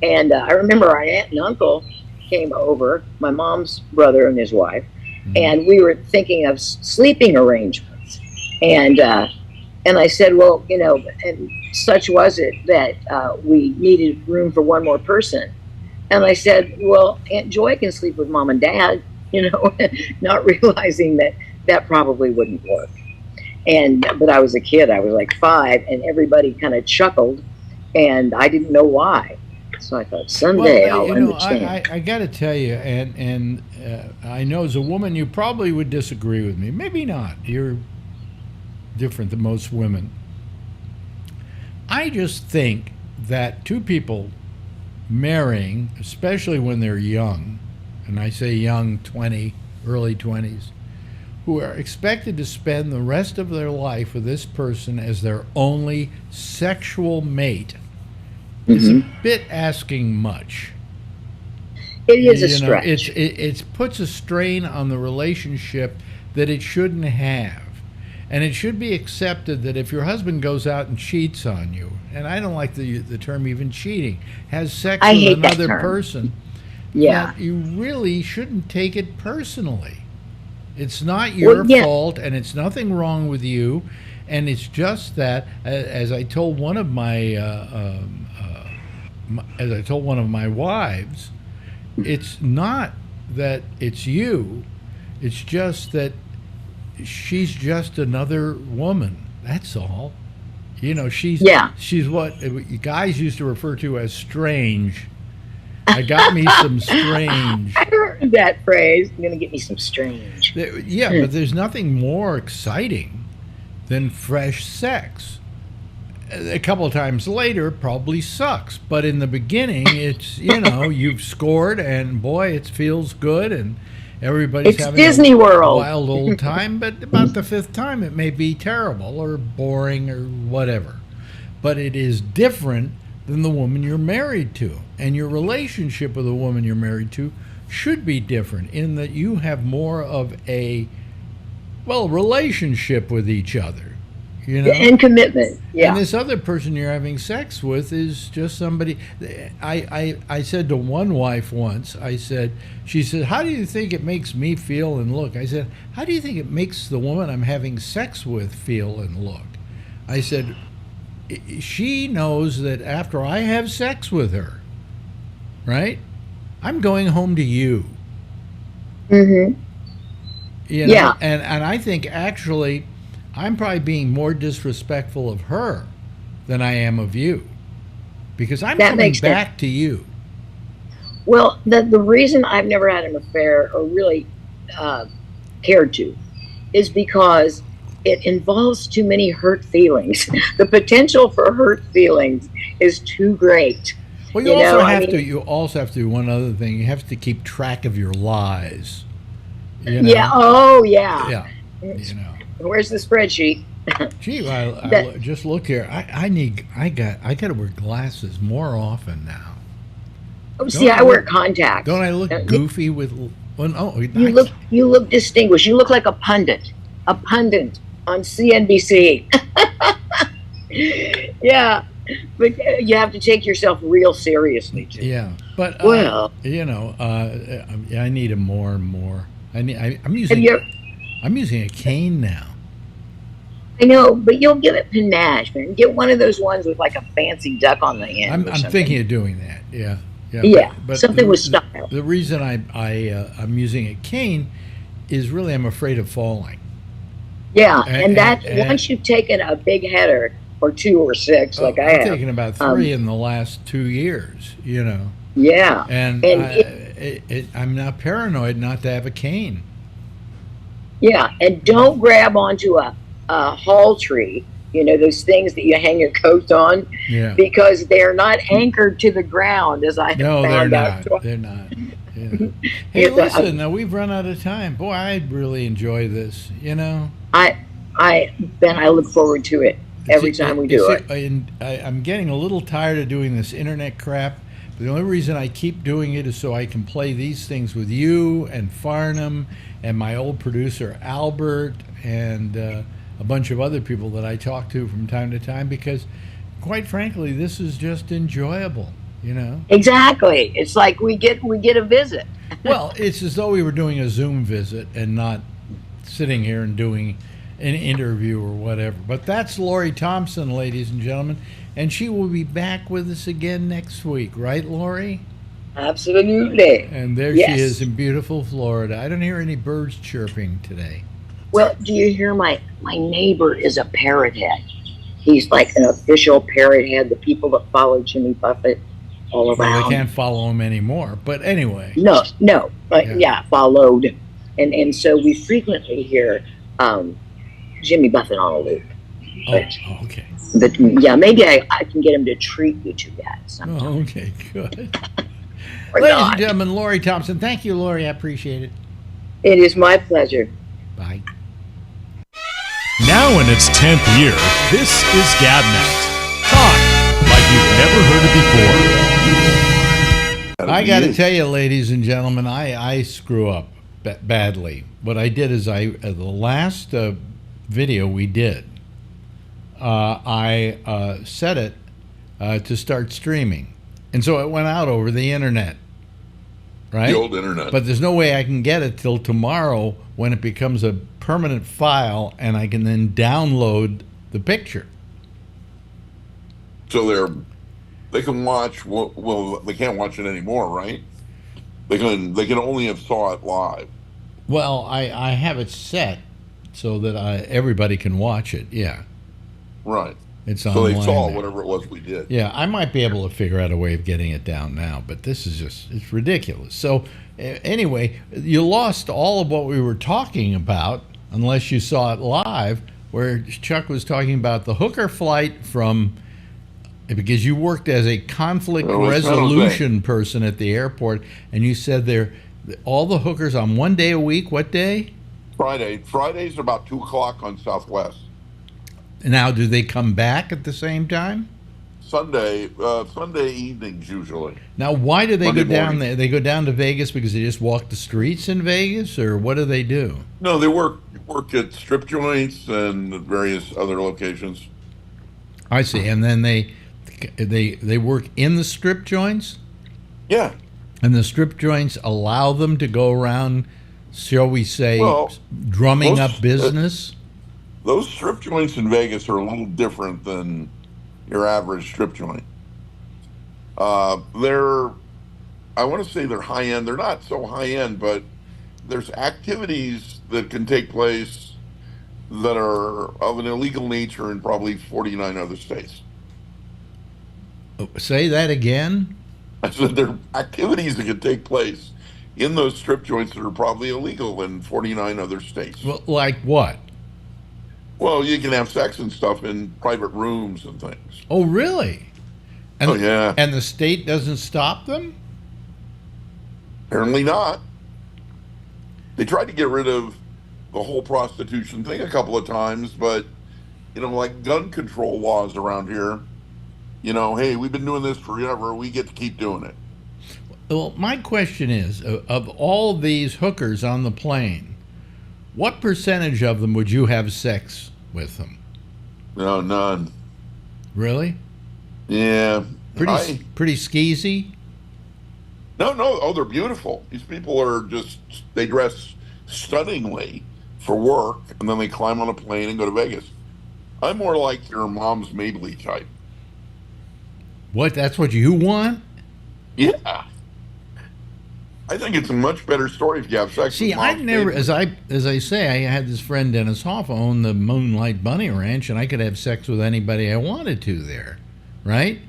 And I remember our aunt and uncle came over, my mom's brother and his wife, and we were thinking of sleeping arrangements. And I said, well, and such was it that we needed room for one more person. And I said, well, Aunt Joy can sleep with Mom and Dad, not realizing that probably wouldn't work. But I was a kid, I was like 5, and everybody kind of chuckled, and I didn't know why. So I thought someday I'll understand. I got to tell you, and I know as a woman you probably would disagree with me. Maybe not. You're different than most women. I just think that two people marrying, especially when they're young, and I say young, 20, early 20s, who are expected to spend the rest of their life with this person as their only sexual mate, is a bit asking much. It is a stretch. It puts a strain on the relationship that it shouldn't have. And it should be accepted that if your husband goes out and cheats on you, and I don't like the term even cheating, has sex with another person, that you really shouldn't take it personally. It's not your fault, and it's nothing wrong with you, and it's just that, as I told one of my wives, it's not that it's you, it's just that she's just another woman. That's all. She's what guys used to refer to as strange. I got me some strange. I heard that phrase. I'm gonna get me some strange. Yeah, but there's nothing more exciting than fresh sex. A couple of times later, probably sucks. But in the beginning, it's you've scored, and boy, it feels good, and everybody's having Disney a World. Wild old time. But about the 5th time, it may be terrible or boring or whatever. But it is different than the woman you're married to, and your relationship with the woman you're married to should be different in that you have more of a, well, relationship with each other, you know? And commitment. Yeah. And this other person you're having sex with is just somebody. I said to one wife once, she said, how do you think it makes me feel and look? I said, how do you think it makes the woman I'm having sex with feel and look? I said, she knows that after I have sex with her, right, I'm going home to you. Mm-hmm. You know? Yeah. And I think actually I'm probably being more disrespectful of her than I am of you, because I'm coming back to you. Well, the reason I've never had an affair or really cared to is because it involves too many hurt feelings. The potential for hurt feelings is too great. Well, you also have to do one other thing. You have to keep track of your lies. You know? Yeah. Oh, yeah. Yeah. You know. Where's the spreadsheet? Gee, just look here. I got to wear glasses more often now. Oh, see, I wear contacts. Don't I look goofy with? Well, no, you look distinguished. You look like a pundit on CNBC. Yeah, but you have to take yourself real seriously too. Yeah, but you know, I need a more and more. I'm using a cane now. I know, but you'll give it panache, man. Get one of those ones with like a fancy duck on the end. I'm thinking of doing that. Yeah. Yeah, but something with style. The reason I'm using a cane is really I'm afraid of falling. Yeah, and once you've taken a big header or 2 or 6, like I have. I've taken about 3 in the last 2 years, you know. Yeah. And I'm not paranoid not to have a cane. Yeah, and don't grab onto a hall tree, you know, those things that you hang your coat on, because they're not anchored to the ground, as I have found out. No, they're not. Yeah. Hey, listen, we've run out of time. Boy, I really enjoy this, you know. Ben, I look forward to it every time we do it. And I'm getting a little tired of doing this internet crap. But the only reason I keep doing it is so I can play these things with you and Farnham and my old producer Albert and a bunch of other people that I talk to from time to time, because quite frankly, this is just enjoyable, you know? Exactly. It's like we get a visit. Well, it's as though we were doing a Zoom visit and not sitting here and doing an interview or whatever. But that's Lori Thompson, ladies and gentlemen, and she will be back with us again next week, right, Lori? Absolutely. And there she is in beautiful Florida. I don't hear any birds chirping today. Well, do you hear my neighbor is a parrot head. He's like an official parrot head. The people that follow Jimmy Buffett all around. Well, they can't follow him anymore. But anyway. No. Followed. And so we frequently hear Jimmy Buffett on a loop. Okay. But yeah, maybe I can get him to treat you to that sometime. Oh, okay, good. Ladies and gentlemen, Lori Thompson. Thank you, Lori. I appreciate it. It is my pleasure. Bye. Now in its 10th year, this is GabNet. Talk like you've never heard it before. I got to tell you, ladies and gentlemen, I screw up badly. What I did is the last video we did, I set it to start streaming. And so it went out over the internet. Right? The old internet. But there's no way I can get it till tomorrow when it becomes a permanent file and I can then download the picture. So they can watch, well, they can't watch it anymore, right? They can only have saw it live. Well, I have it set so that everybody can watch it, yeah. Right. It's online. So they saw there. whatever it was we did. Yeah, I might be able to figure out a way of getting it down now, but this is it's ridiculous. So anyway, you lost all of what we were talking about unless you saw it live, where Chuck was talking about the hooker flight from, because you worked as a conflict resolution person at the airport, and you said all the hookers on one day a week. What day? Friday. Fridays are about 2 o'clock on Southwest. Now, do they come back at the same time? Sunday evenings usually. Now, why do they Monday go down morning. there? They go down to Vegas because they just walk the streets in Vegas, or what do they do? No, they work at strip joints and various other locations. I see. And then they work in the strip joints, Yeah. and the strip joints allow them to go around, shall we say, Well, drumming most- up business. Those strip joints in Vegas are a little different than your average strip joint. They're, I want to say they're high end. They're not so high end, but there's activities that can take place that are of an illegal nature in probably 49 other states. Say that again. I said there are activities that can take place in those strip joints that are probably illegal in 49 other states. Well, like what? Well, you can have sex and stuff in private rooms and things. Oh, really? And, Oh, yeah. And the state doesn't stop them? Apparently not. They tried to get rid of the whole prostitution thing a couple of times, but, like gun control laws around here, hey, we've been doing this forever. We get to keep doing it. Well, my question is, of all these hookers on the plane, what percentage of them would you have sex with them? No, none. Really? Yeah. Pretty skeezy? No. Oh, they're beautiful. These people they dress stunningly for work, and then they climb on a plane and go to Vegas. I'm more like your mom's Mabley type. What? That's what you want? Yeah. I think it's a much better story if you have sex See, with mom's I've never, Mabley. as I say, I had this friend Dennis Hoff own the Moonlight Bunny Ranch, and I could have sex with anybody I wanted to there, right?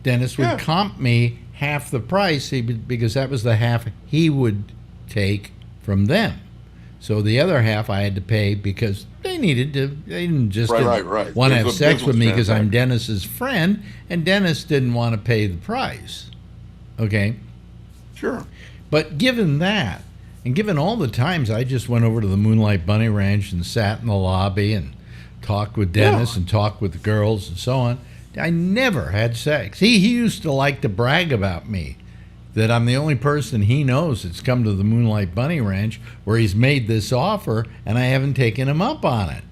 Dennis would Yeah. comp me half the price because that was the half he would take from them. So the other half I had to pay because they didn't just Right. want to There's have a sex with business me because I'm transaction. Dennis's friend, and Dennis didn't want to pay the price. Okay? Sure. But given that, and given all the times I just went over to the Moonlight Bunny Ranch and sat in the lobby and talked with Dennis and talked with the girls and so on, I never had sex. He used to like to brag about me, that I'm the only person he knows that's come to the Moonlight Bunny Ranch where he's made this offer, and I haven't taken him up on it.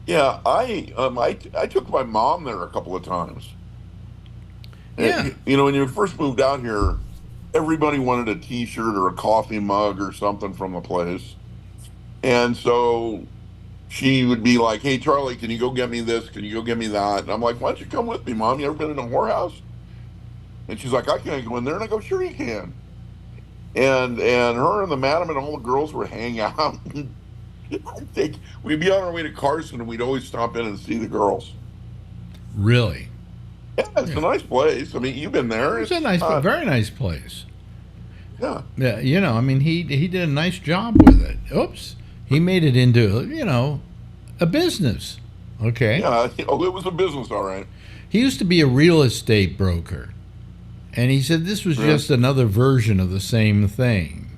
Yeah, I took my mom there a couple of times. Yeah. When you first moved out here, everybody wanted a T-shirt or a coffee mug or something from the place. And so she would be like, "Hey, Charlie, can you go get me this? Can you go get me that?" And I'm like, "Why don't you come with me, Mom? You ever been in a whorehouse?" And she's like, "I can't go in there." And I go, "Sure you can." And her and the madam and all the girls would hang out. We'd be on our way to Carson, and we'd always stop in and see the girls. Really? Yeah, it's a nice place. I mean, you've been there. It's a nice, very nice place. Yeah. Yeah, I mean, he did a nice job with it. Oops. He made it into, a business. Okay? Yeah, it was a business, all right. He used to be a real estate broker. And he said this was just another version of the same thing.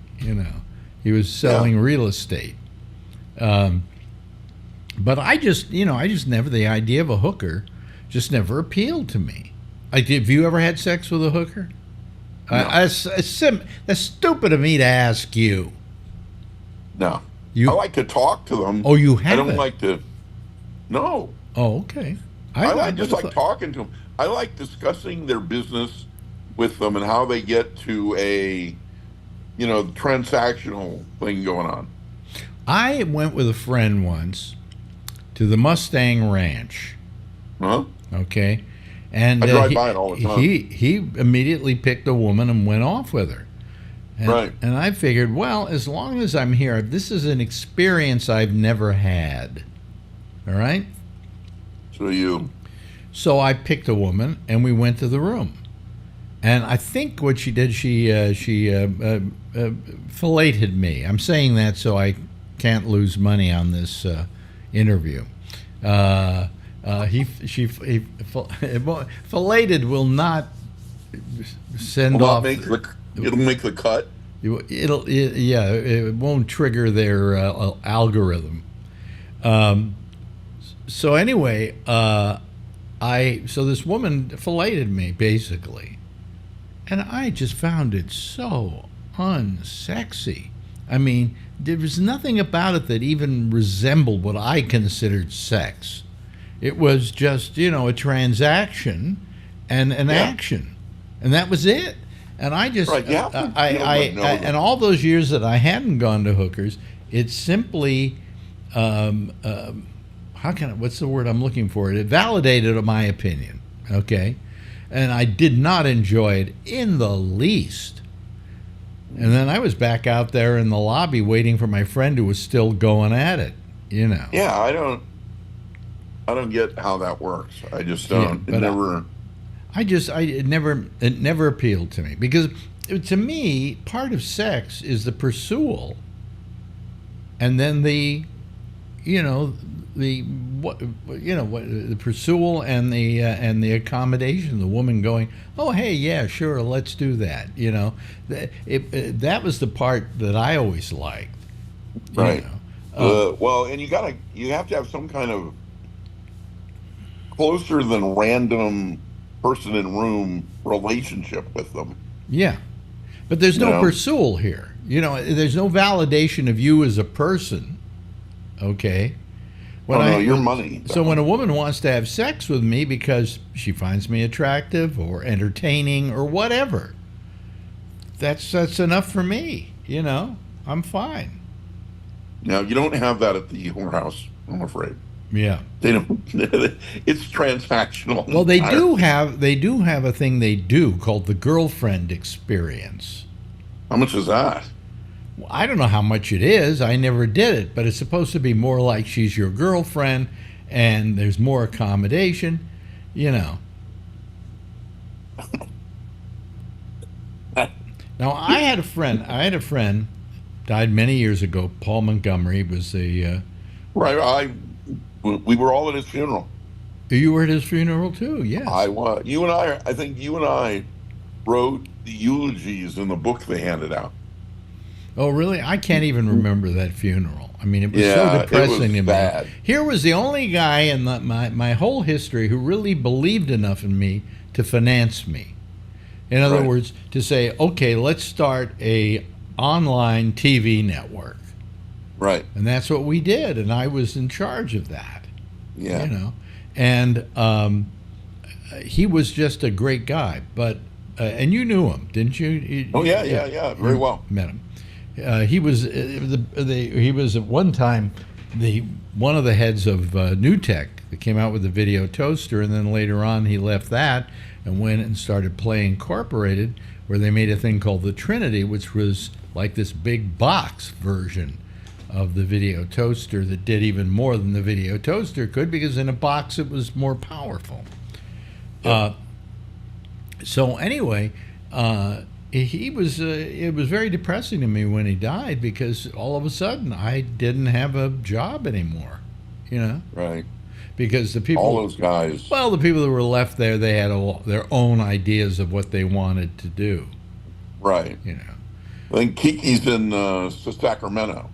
He was selling real estate. But I just never, the idea of a hooker just never appealed to me. Have you ever had sex with a hooker? No. That's stupid of me to ask you. No. You- I like to talk to them. Oh, you I don't haven't? like to. No. Oh, okay. I just like talking to them. I like discussing their business with them and how they get to a, transactional thing going on. I went with a friend once to the Mustang Ranch. Huh? Okay, and I drive by it all the time. He immediately picked a woman and went off with her. And, Right. And I figured, well, as long as I'm here, this is an experience I've never had. All right. So I picked a woman and we went to the room. And I think what she did, she filleted me. I'm saying that so I can't lose money on this interview. Filleted will not send off. It'll make the cut. It won't trigger their algorithm. So anyway, so this woman filleted me basically, and I just found it so unsexy. I mean, there was nothing about it that even resembled what I considered sex. It was just, a transaction and an action, and that was it. And I just, Right, yeah. and all those years that I hadn't gone to hookers, it's simply, what's the word I'm looking for? It validated my opinion, okay? And I did not enjoy it in the least. And then I was back out there in the lobby waiting for my friend who was still going at it, Yeah, I don't get how that works. I just don't. It never appealed to me, because to me, part of sex is the pursuit, and then the pursuit and the accommodation. The woman going, oh hey, yeah, sure, let's do that. That was the part that I always liked. Right. Well, and you have to have some kind of closer than random person in room relationship with them. Yeah, but there's no pursuit here. There's no validation of you as a person. Okay. Your money. So when a woman wants to have sex with me because she finds me attractive or entertaining or whatever, that's enough for me. I'm fine. Now you don't have that at the whorehouse, I'm afraid. Yeah. They don't. It's transactional. Well, they do have a thing they do called the girlfriend experience. How much is that? Well, I don't know how much it is. I never did it, but it's supposed to be more like she's your girlfriend, and there's more accommodation. Now, I had a friend died many years ago. Paul Montgomery was a right. We were all at his funeral. You were at his funeral too. Yes, I was. I think you and I wrote the eulogies in the book they handed out. Oh, really? I can't even remember that funeral. I mean, it was so depressing to me. Here was the only guy in my whole history who really believed enough in me to finance me. In other words, to say, okay, let's start a online TV network. Right. And that's what we did, and I was in charge of that. Yeah. And he was just a great guy, but and you knew him, didn't you? Yeah, very well. Met him. He was he was at one time one of the heads of NewTek that came out with the video toaster, and then later on he left that and went and started Play Incorporated, where they made a thing called the Trinity, which was like this big box version of the video toaster that did even more than the video toaster could, because in a box it was more powerful. Yep. So anyway, it was very depressing to me when he died, because all of a sudden I didn't have a job anymore, Right. Because the people, all those guys. Well, the people that were left there, they had their own ideas of what they wanted to do. Right. I think Kiki's in Sacramento.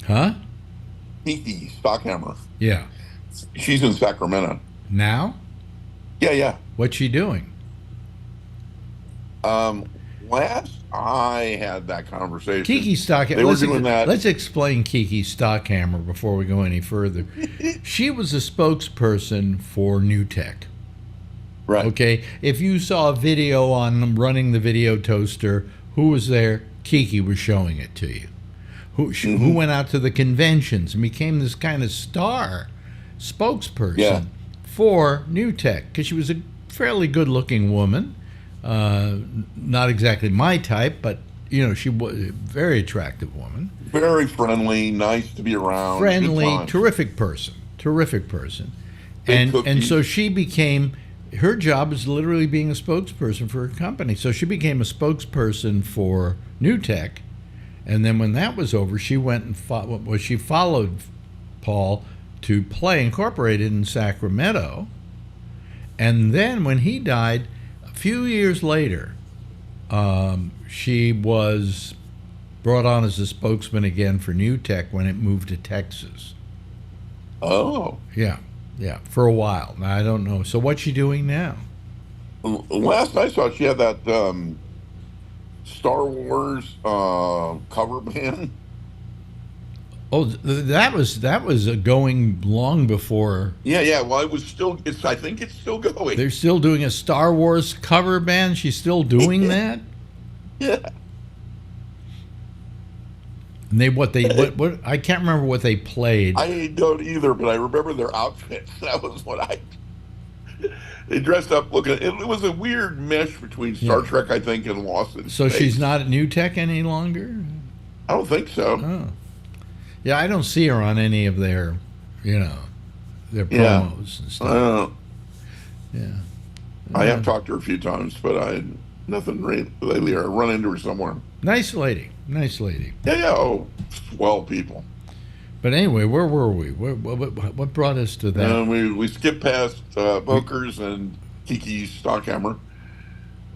Huh? Kiki Stockhammer. Yeah. She's in Sacramento. Now? Yeah. What's she doing? Last I had that conversation, Kiki Stockhammer. They were doing that. Let's explain Kiki Stockhammer before we go any further. She was a spokesperson for NewTek. Right. Okay. If you saw a video on running the video toaster, who was there? Kiki was showing it to you. Who went out to the conventions and became this kind of star spokesperson for NewTek, because she was a fairly good-looking woman. Not exactly my type, but she was a very attractive woman. Very friendly, nice to be around. Friendly, terrific person. And so she became, her job is literally being a spokesperson for her company. So she became a spokesperson for NewTek, and then when that was over, she went and she followed Paul to Play Incorporated in Sacramento, and then when he died, a few years later, she was brought on as a spokesman again for NewTek when it moved to Texas. Oh. Yeah. Yeah, for a while. Now, I don't know. So what's she doing now? Last I saw, she had that Star Wars cover band. Oh, that was going long before. Yeah. Well, it was still. I think it's still going. They're still doing a Star Wars cover band. She's still doing that. Yeah. And what? I can't remember what they played. I don't either, but I remember their outfits. That was what they dressed up looking. It was a weird mesh between Star Trek, I think, and Lost in So Space. she's not at New Tech any longer? I don't think so. Oh. Yeah, I don't see her on any of their promos and stuff. Yeah. I have talked to her a few times, but nothing lately. I run into her somewhere. Nice lady. Yeah. Oh, swell people. But anyway, where were we? What brought us to that? We skipped past hookers and Kiki's Stockhammer.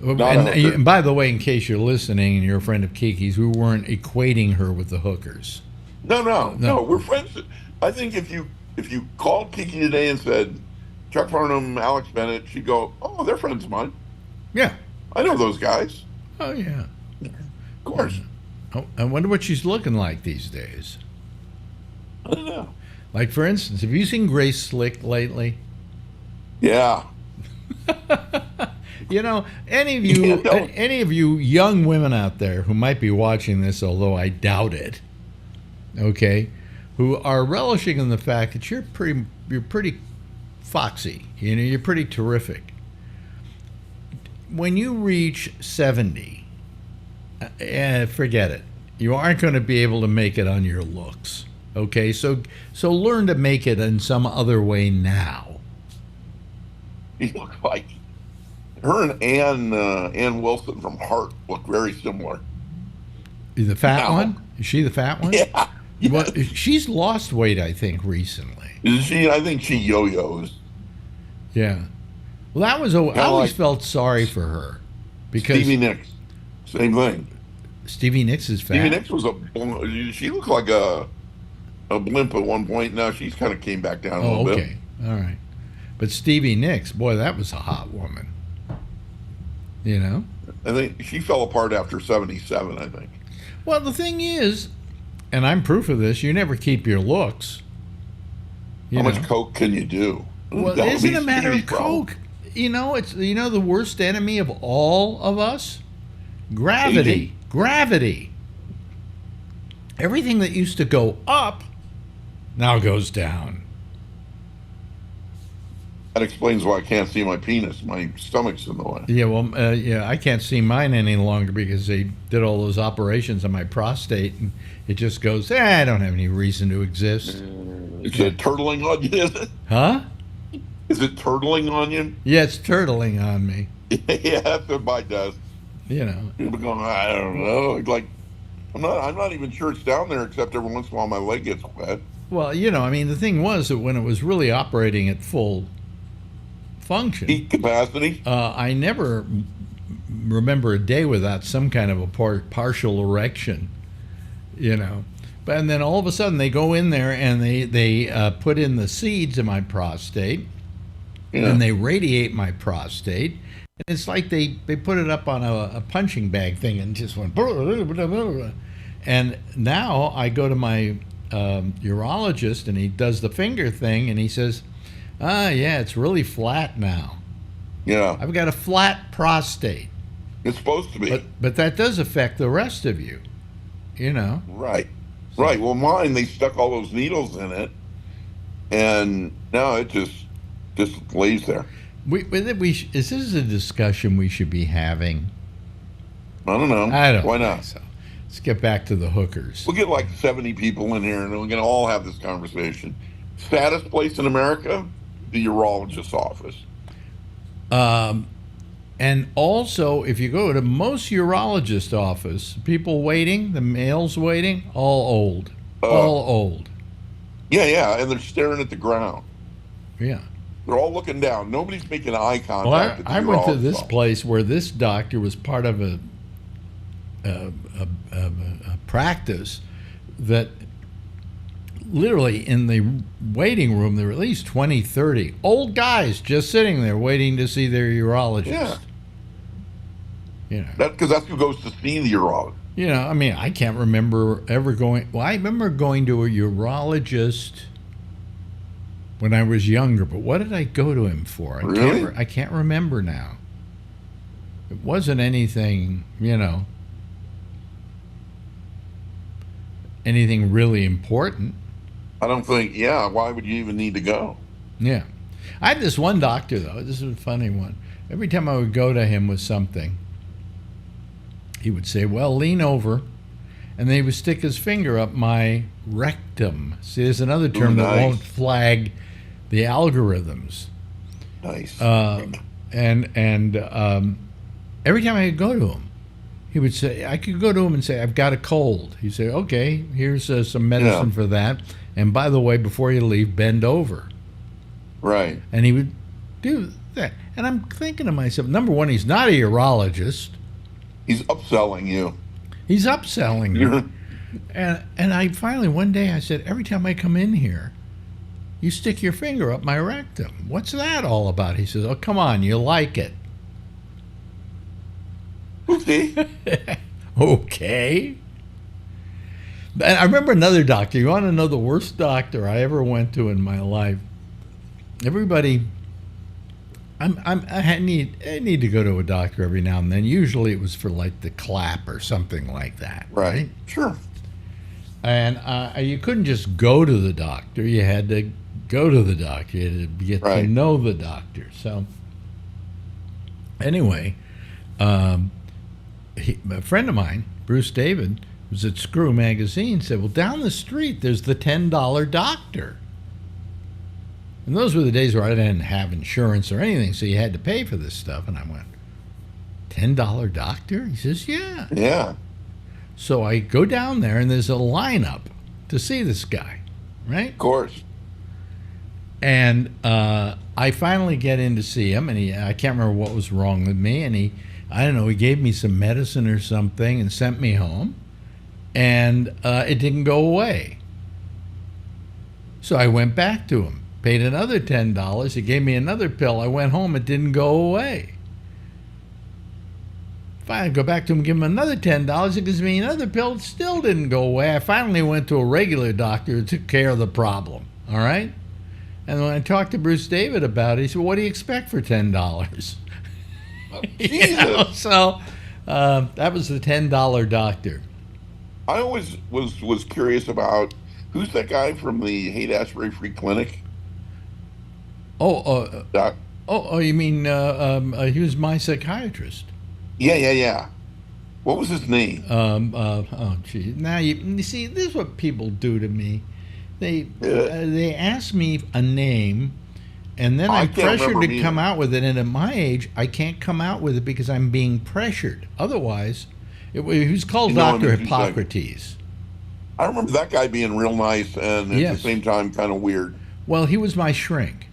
And by the way, in case you're listening and you're a friend of Kiki's, we weren't equating her with the hookers. No, we're friends. I think if you called Kiki today and said Chuck Farnham, Alex Bennett, she'd go, "Oh, they're friends of mine. Yeah. I know those guys." Oh yeah. Of course. Oh, I wonder what she's looking like these days. I don't know. Like, for instance, have you seen Grace Slick lately? Yeah. Any of you young women out there who might be watching this, although I doubt it, okay, who are relishing in the fact that you're pretty foxy, you're pretty terrific. When you reach 70, forget it. You aren't going to be able to make it on your looks. Okay, so learn to make it in some other way now. You look like her and Ann Wilson from Heart look very similar. The fat one? Is she the fat one? Yeah. Yes. Well, she's lost weight, I think, recently. Is she? I think she yo-yos. Yeah. Well, I always felt sorry for her because Stevie Nicks, same thing. Stevie Nicks is fat. Stevie Nicks was she looked like a blimp at one point. Now she's kind of came back down a little bit. Okay, all right. But Stevie Nicks, boy, that was a hot woman. I think she fell apart after 77. I think. Well, the thing is, and I'm proof of this, you never keep your looks. How much coke can you do? Well, it isn't a matter of coke. It's the worst enemy of all of us? Gravity. Gravity. Everything that used to go up now goes down. That explains why I can't see my penis. My stomach's in the way. Yeah, well, I can't see mine any longer because they did all those operations on my prostate, and it just goes, I don't have any reason to exist. Is it turtling on you, is it? Huh? Is it turtling on you? Yeah, it's turtling on me. Yeah, that's what mine does. People going, I don't know. Like, I'm not even sure it's down there, except every once in a while my leg gets wet. Well, the thing was that when it was really operating at full function, heat capacity, I never remember a day without some kind of a partial erection, But and then all of a sudden they go in there and they put in the seeds in my prostate, and they radiate my prostate. And it's like they put it up on a punching bag thing and just went. And now I go to my urologist and he does the finger thing and he says, yeah, it's really flat now. Yeah. I've got a flat prostate. It's supposed to be. But that does affect the rest of you, Right. Right. Well, mine, they stuck all those needles in it, and now it just lays there. Is this a discussion we should be having? I don't know. I don't. Why think not? So. Let's get back to the hookers. We'll get like 70 people in here, and we're going to all have this conversation. Saddest place in America? The urologist's office. And also, if you go to most urologist office, people waiting, the males waiting, all old. All old. Yeah, and they're staring at the ground. Yeah. They're all looking down. Nobody's making eye contact. Well, I went to this place where this doctor was part of a practice that literally in the waiting room, there were at least 20, 30 old guys just sitting there waiting to see their urologist. Yeah. You know, Because that's who goes to see the urologist. you know, I mean, I can't remember ever going. Well, I remember going to a urologist when I was younger, but what did I go to him for? Really? I can't remember now. It wasn't anything, you know, anything really important. I don't think, why would you even need to go? Yeah. I had this one doctor, though. This is a funny one. Every time I would go to him with something, he would say, well, lean over. And then he would stick his finger up my rectum. See, there's another term that nice. won't flag the algorithms. Nice. Every time I could go to him, he would say, I could go to him and say, I've got a cold. He'd say, okay, here's some medicine for that. And by the way, before you leave, bend over. Right. And he would do that. And I'm thinking to myself, number one, he's not a urologist. He's upselling you. He's upselling you. And I finally, one day I said, every time I come in here, you stick your finger up my rectum. What's that all about? He says, oh, come on, you like it. Oopsie. Okay. And I remember another doctor. You want to know the worst doctor I ever went to in my life? Everybody, I need to go to a doctor every now and then. Usually it was for like the clap or something like that. Right. Sure. And you couldn't just go to the doctor. You had to go to the doctor. You had to get to know the doctor. So anyway, a friend of mine, Bruce David, was at Screw Magazine, said, well, down the street, there's the $10 doctor. And those were the days where I didn't have insurance or anything, so you had to pay for this stuff. And I went, $10 doctor? He says, yeah. Yeah. So I go down there, and there's a lineup to see this guy, right? Of course. And I finally get in to see him, and I can't remember what was wrong with me, and he gave me some medicine or something and sent me home, and it didn't go away. So I went back to him, paid another $10. He gave me another pill. I went home, it didn't go away. Finally, go back to him, give him another $10. He gives me another pill. It still didn't go away. I finally went to a regular doctor who took care of the problem. All right? And when I talked to Bruce David about it, he said, what do you expect for $10? Jesus. You know, so that was the $10 doctor. I always was curious about who's that guy from the Haight-Ashbury Free Clinic? Oh, you mean he was my psychiatrist? Yeah. What was his name? Gee. Now you see, this is what people do to me. They ask me a name, and then I'm pressured to come out with it. And at my age, I can't come out with it because I'm being pressured. Otherwise, he was called Dr. Hippocrates. I remember that guy being real nice and at the same time kind of weird. Well, he was my shrink.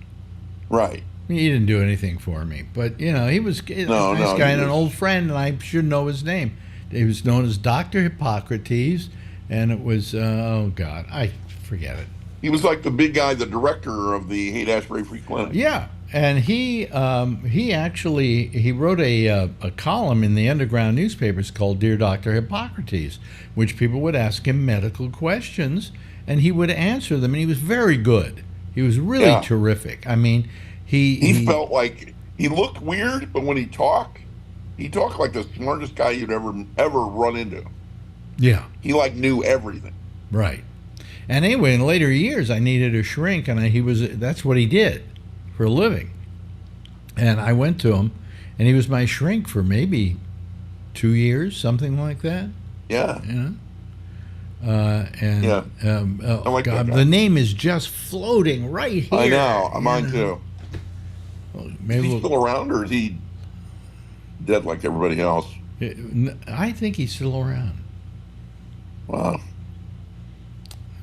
Right. He didn't do anything for me, but he was a nice guy and an old friend, and I should know his name. He was known as Dr. Hippocrates, and it was oh God, I forget it. He was like the big guy, the director of the Haight-Ashbury Free Clinic. Yeah, and he actually wrote a column in the underground newspapers called Dear Dr. Hippocrates, which people would ask him medical questions, and he would answer them, and he was very good. He was really terrific. I mean, he felt like he looked weird, but when he talked like the smartest guy you'd ever run into. Yeah, he like knew everything. Right. And anyway, in later years, I needed a shrink, and that's what he did for a living. And I went to him, and he was my shrink for maybe 2 years, something like that. Yeah. You know? Oh like God, the name is just floating right here. I know. Mine too. Well, is he still around, or is he dead like everybody else? I think he's still around. Wow.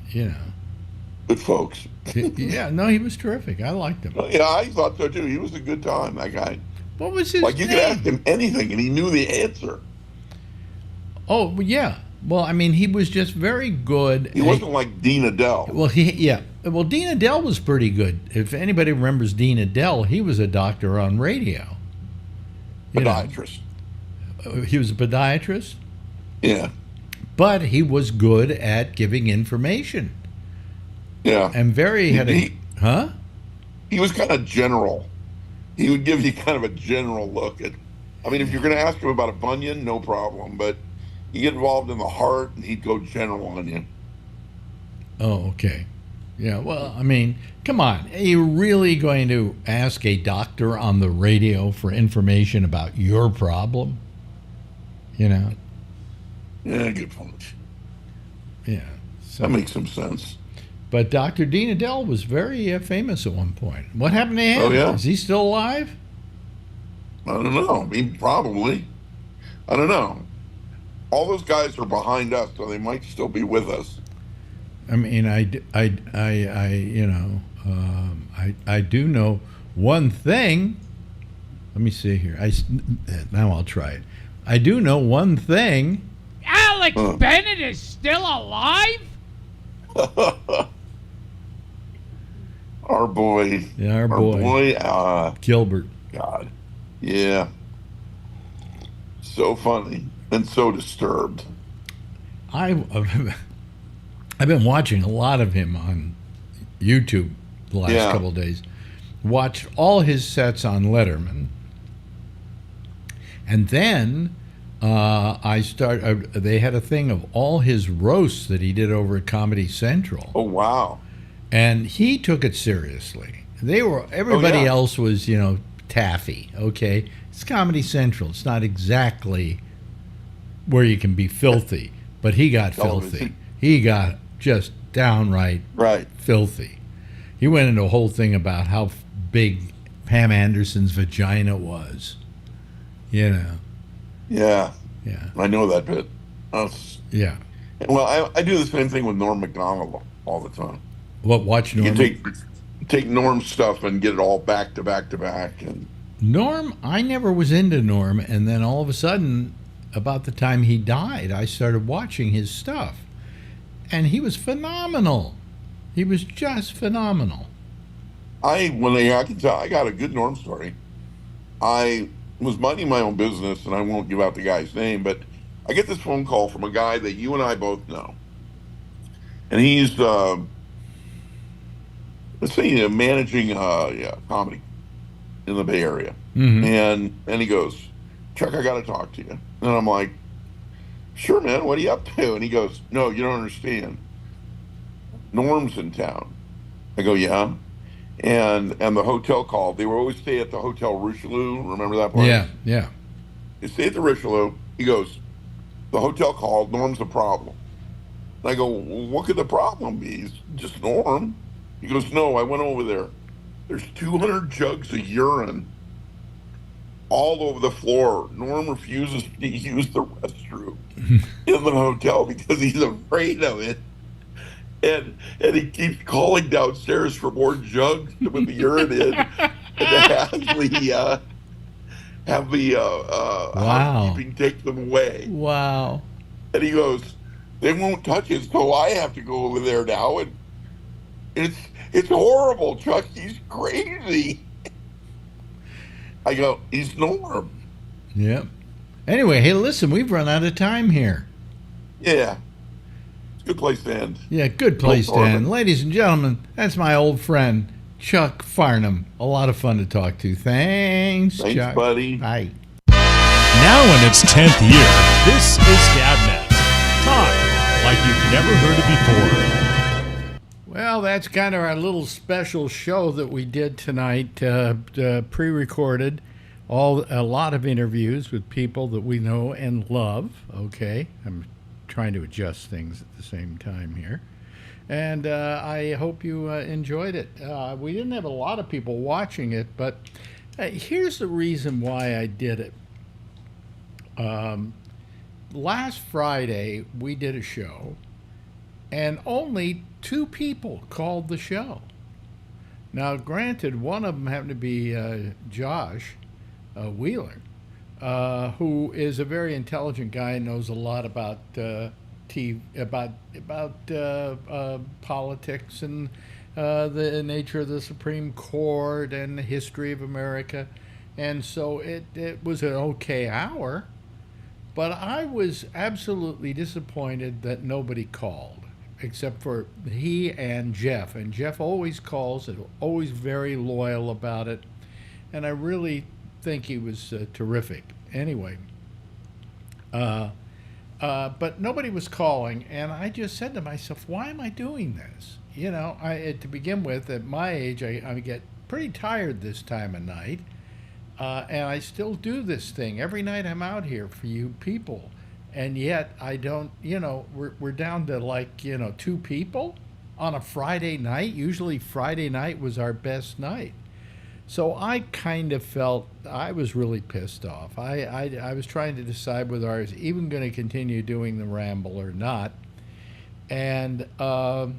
You know. Good folks. Yeah, no, he was terrific. I liked him. Yeah, I thought so too. He was a good time, that guy. What was his name? You could ask name? him anything and he knew the answer. Oh, yeah. Well, I mean, he was just very good. He wasn't like Dean Adele. Well, Well, Dean Adele was pretty good. If anybody remembers Dean Adele, he was a doctor on radio. Podiatrist. He was a podiatrist. Yeah. But he was good at giving information. Yeah. And He was kind of general. He would give you kind of a general look at. I mean, if you're going to ask him about a bunion, no problem. But you get involved in the heart, and he'd go general on you. Oh, okay. Yeah, well, I mean, come on. Are you really going to ask a doctor on the radio for information about your problem? You know? Yeah, good point. Yeah. So, That makes some sense. but Dr. Dean Adele was very famous at one point. What happened to him? Oh, yeah? Is he still alive? I don't know. I mean, probably. I don't know. All those guys are behind us, so they might still be with us. I mean, I do know one thing. Let me see here. Now I'll try it. I do know one thing. Alex Bennett is still alive? Our boy. Yeah, our boy. Gilbert. God. Yeah. So funny and so disturbed. I've been watching a lot of him on YouTube the last couple of days. Watched all his sets on Letterman. And then they had a thing of all his roasts that he did over at Comedy Central. Oh, wow. And he took it seriously. Everybody else was, taffy, okay? It's Comedy Central. It's not exactly where you can be filthy, but he got filthy. He got just downright filthy. He went into a whole thing about how big Pam Anderson's vagina was. Yeah. Yeah. I know that bit. Yeah. Well, I do the same thing with Norm Macdonald all the time. Watch Norm? You take Norm's stuff and get it all back to back to back. And Norm, I never was into Norm, and then all of a sudden, about the time he died, I started watching his stuff. And he was phenomenal. He was just phenomenal. I can tell, I got a good Norm story. I was minding my own business, and I won't give out the guy's name, but I get this phone call from a guy that you and I both know. And he's, let's say, managing comedy in the Bay Area. Mm-hmm. And he goes, Chuck, I got to talk to you. And I'm like, sure, man, what are you up to? And he goes, no, you don't understand. Norm's in town. I go, yeah. And the hotel called. They would always stay at the Hotel Richelieu. Remember that place? Yeah. They stay at the Richelieu. He goes, the hotel called. Norm's a problem. And I go, well, what could the problem be? It's just Norm. He goes, no, I went over there. There's 200 jugs of urine all over the floor. Norm refuses to use the restroom in the hotel because he's afraid of it. And he keeps calling downstairs for more jugs to put the urine in and to have the housekeeping take them away. Wow. And he goes, they won't touch it, so I have to go over there now. And it's horrible, Chuck. He's crazy. I go, he's Norm. Yep. Anyway, hey, listen, we've run out of time here. Yeah. Good place to end. Yeah, good place to end. Ladies and gentlemen, that's my old friend, Chuck Farnham. A lot of fun to talk to. Thanks, Chuck. Buddy. Bye. Now in its 10th year, this is GabNet. Talk like you've never heard it before. Well, that's kind of our little special show that we did tonight, pre-recorded. A lot of interviews with people that we know and love. Okay, I'm trying to adjust things at the same time here. And I hope you enjoyed it. We didn't have a lot of people watching it, but here's the reason why I did it. Last Friday, we did a show, and only 2 people called the show. Now, granted, one of them happened to be Josh Wheeler, who is a very intelligent guy and knows a lot about politics and the nature of the Supreme Court and the history of America, and so it was an okay hour. But I was absolutely disappointed that nobody called, except for he and Jeff. And Jeff always calls and always very loyal about it. And I really think he was terrific. Anyway, but nobody was calling, and I just said to myself, "Why am I doing this?" You know, to begin with, at my age, I get pretty tired this time of night. And I still do this thing. Every night I'm out here for you people. And yet I don't, we're down to like, 2 people on a Friday night. Usually Friday night was our best night. So I kind of felt I was really pissed off. I was trying to decide whether I was even going to continue doing the ramble or not. And I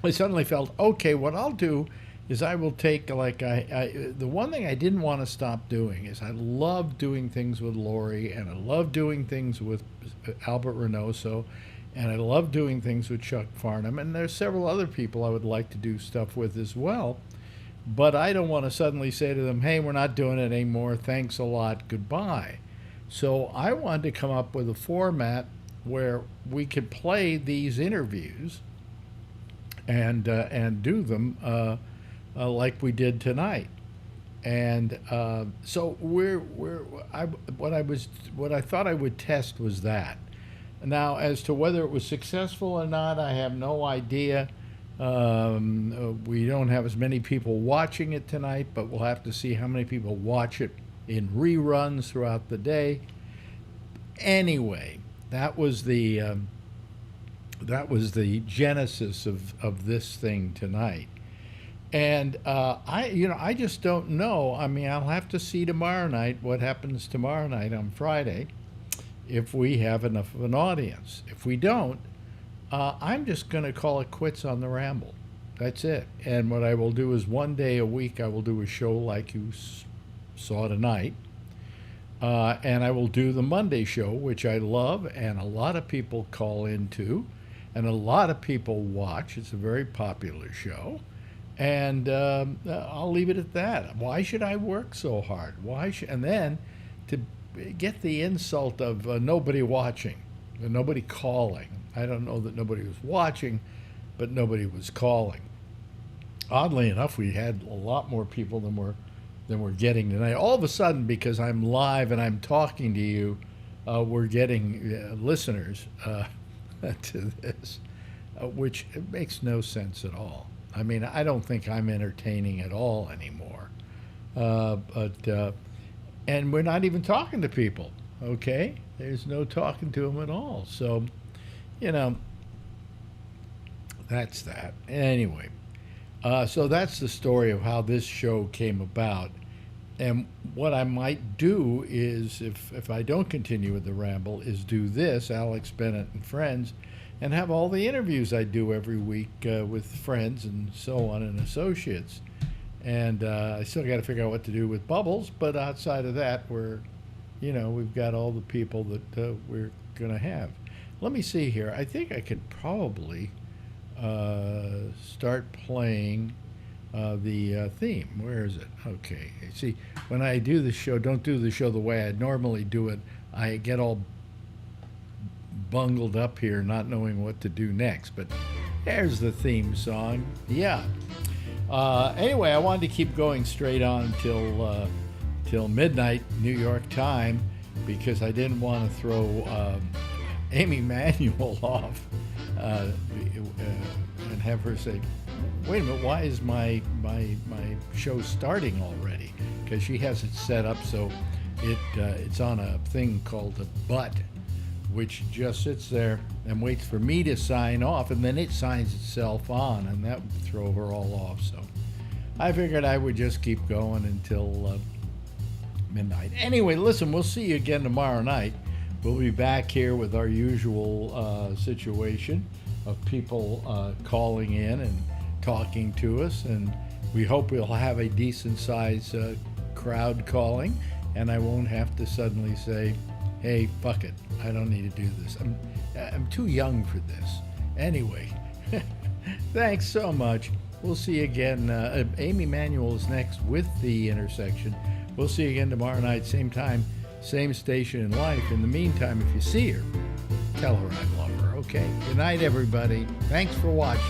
suddenly felt, okay, what I'll do is I will take, like, the one thing I didn't want to stop doing is I love doing things with Lori, and I love doing things with Albert Reynoso, and I love doing things with Chuck Farnham, and there's several other people I would like to do stuff with as well. But I don't want to suddenly say to them, hey, we're not doing it anymore, thanks a lot, goodbye. So I wanted to come up with a format where we could play these interviews and do them like we did tonight. And so what I thought I would test was that. Now, as to whether it was successful or not, I have no idea. We don't have as many people watching it tonight, but we'll have to see how many people watch it in reruns throughout the day. Anyway, that was the genesis of this thing tonight. And I just don't know. I mean, I'll have to see tomorrow night what happens tomorrow night on Friday, if we have enough of an audience. If we don't, I'm just going to call it quits on the ramble. That's it. And what I will do is one day a week I will do a show like you saw tonight. And I will do the Monday show, which I love, and a lot of people call into, and a lot of people watch. It's a very popular show. And I'll leave it at that. Why should I work so hard? And then to get the insult of nobody watching, nobody calling. I don't know that nobody was watching, but nobody was calling. Oddly enough, we had a lot more people than we're getting tonight. All of a sudden, because I'm live and I'm talking to you, we're getting listeners to this, which makes no sense at all. I mean, I don't think I'm entertaining at all anymore. And we're not even talking to people, okay? There's no talking to them at all. So, that's that. Anyway, so that's the story of how this show came about. And what I might do is, if I don't continue with the ramble, is do this, Alex Bennett and Friends, and have all the interviews I do every week with friends and so on and associates. And I still got to figure out what to do with Bubbles, but outside of that, we've got all the people that we're going to have. Let me see here. I think I could probably start playing the theme. Where is it? Okay. See, when I do the show, don't do the show the way I normally do it. I get all bungled up here, not knowing what to do next. But there's the theme song. Yeah. Anyway, I wanted to keep going straight on till midnight New York time, because I didn't want to throw Amy Manuel off and have her say, wait a minute, why is my show starting already? Because she has it set up so it's on a thing called a butt, which just sits there and waits for me to sign off, and then it signs itself on, and that would throw her all off. So I figured I would just keep going until midnight. Anyway, listen, we'll see you again tomorrow night. We'll be back here with our usual situation of people calling in and talking to us, and we hope we'll have a decent sized crowd calling, and I won't have to suddenly say, hey, fuck it, I don't need to do this. I'm too young for this. Anyway, thanks so much. We'll see you again. Amy Manuel is next with The Intersection. We'll see you again tomorrow night, same time, same station in life. In the meantime, if you see her, tell her I love her, okay? Good night, everybody. Thanks for watching.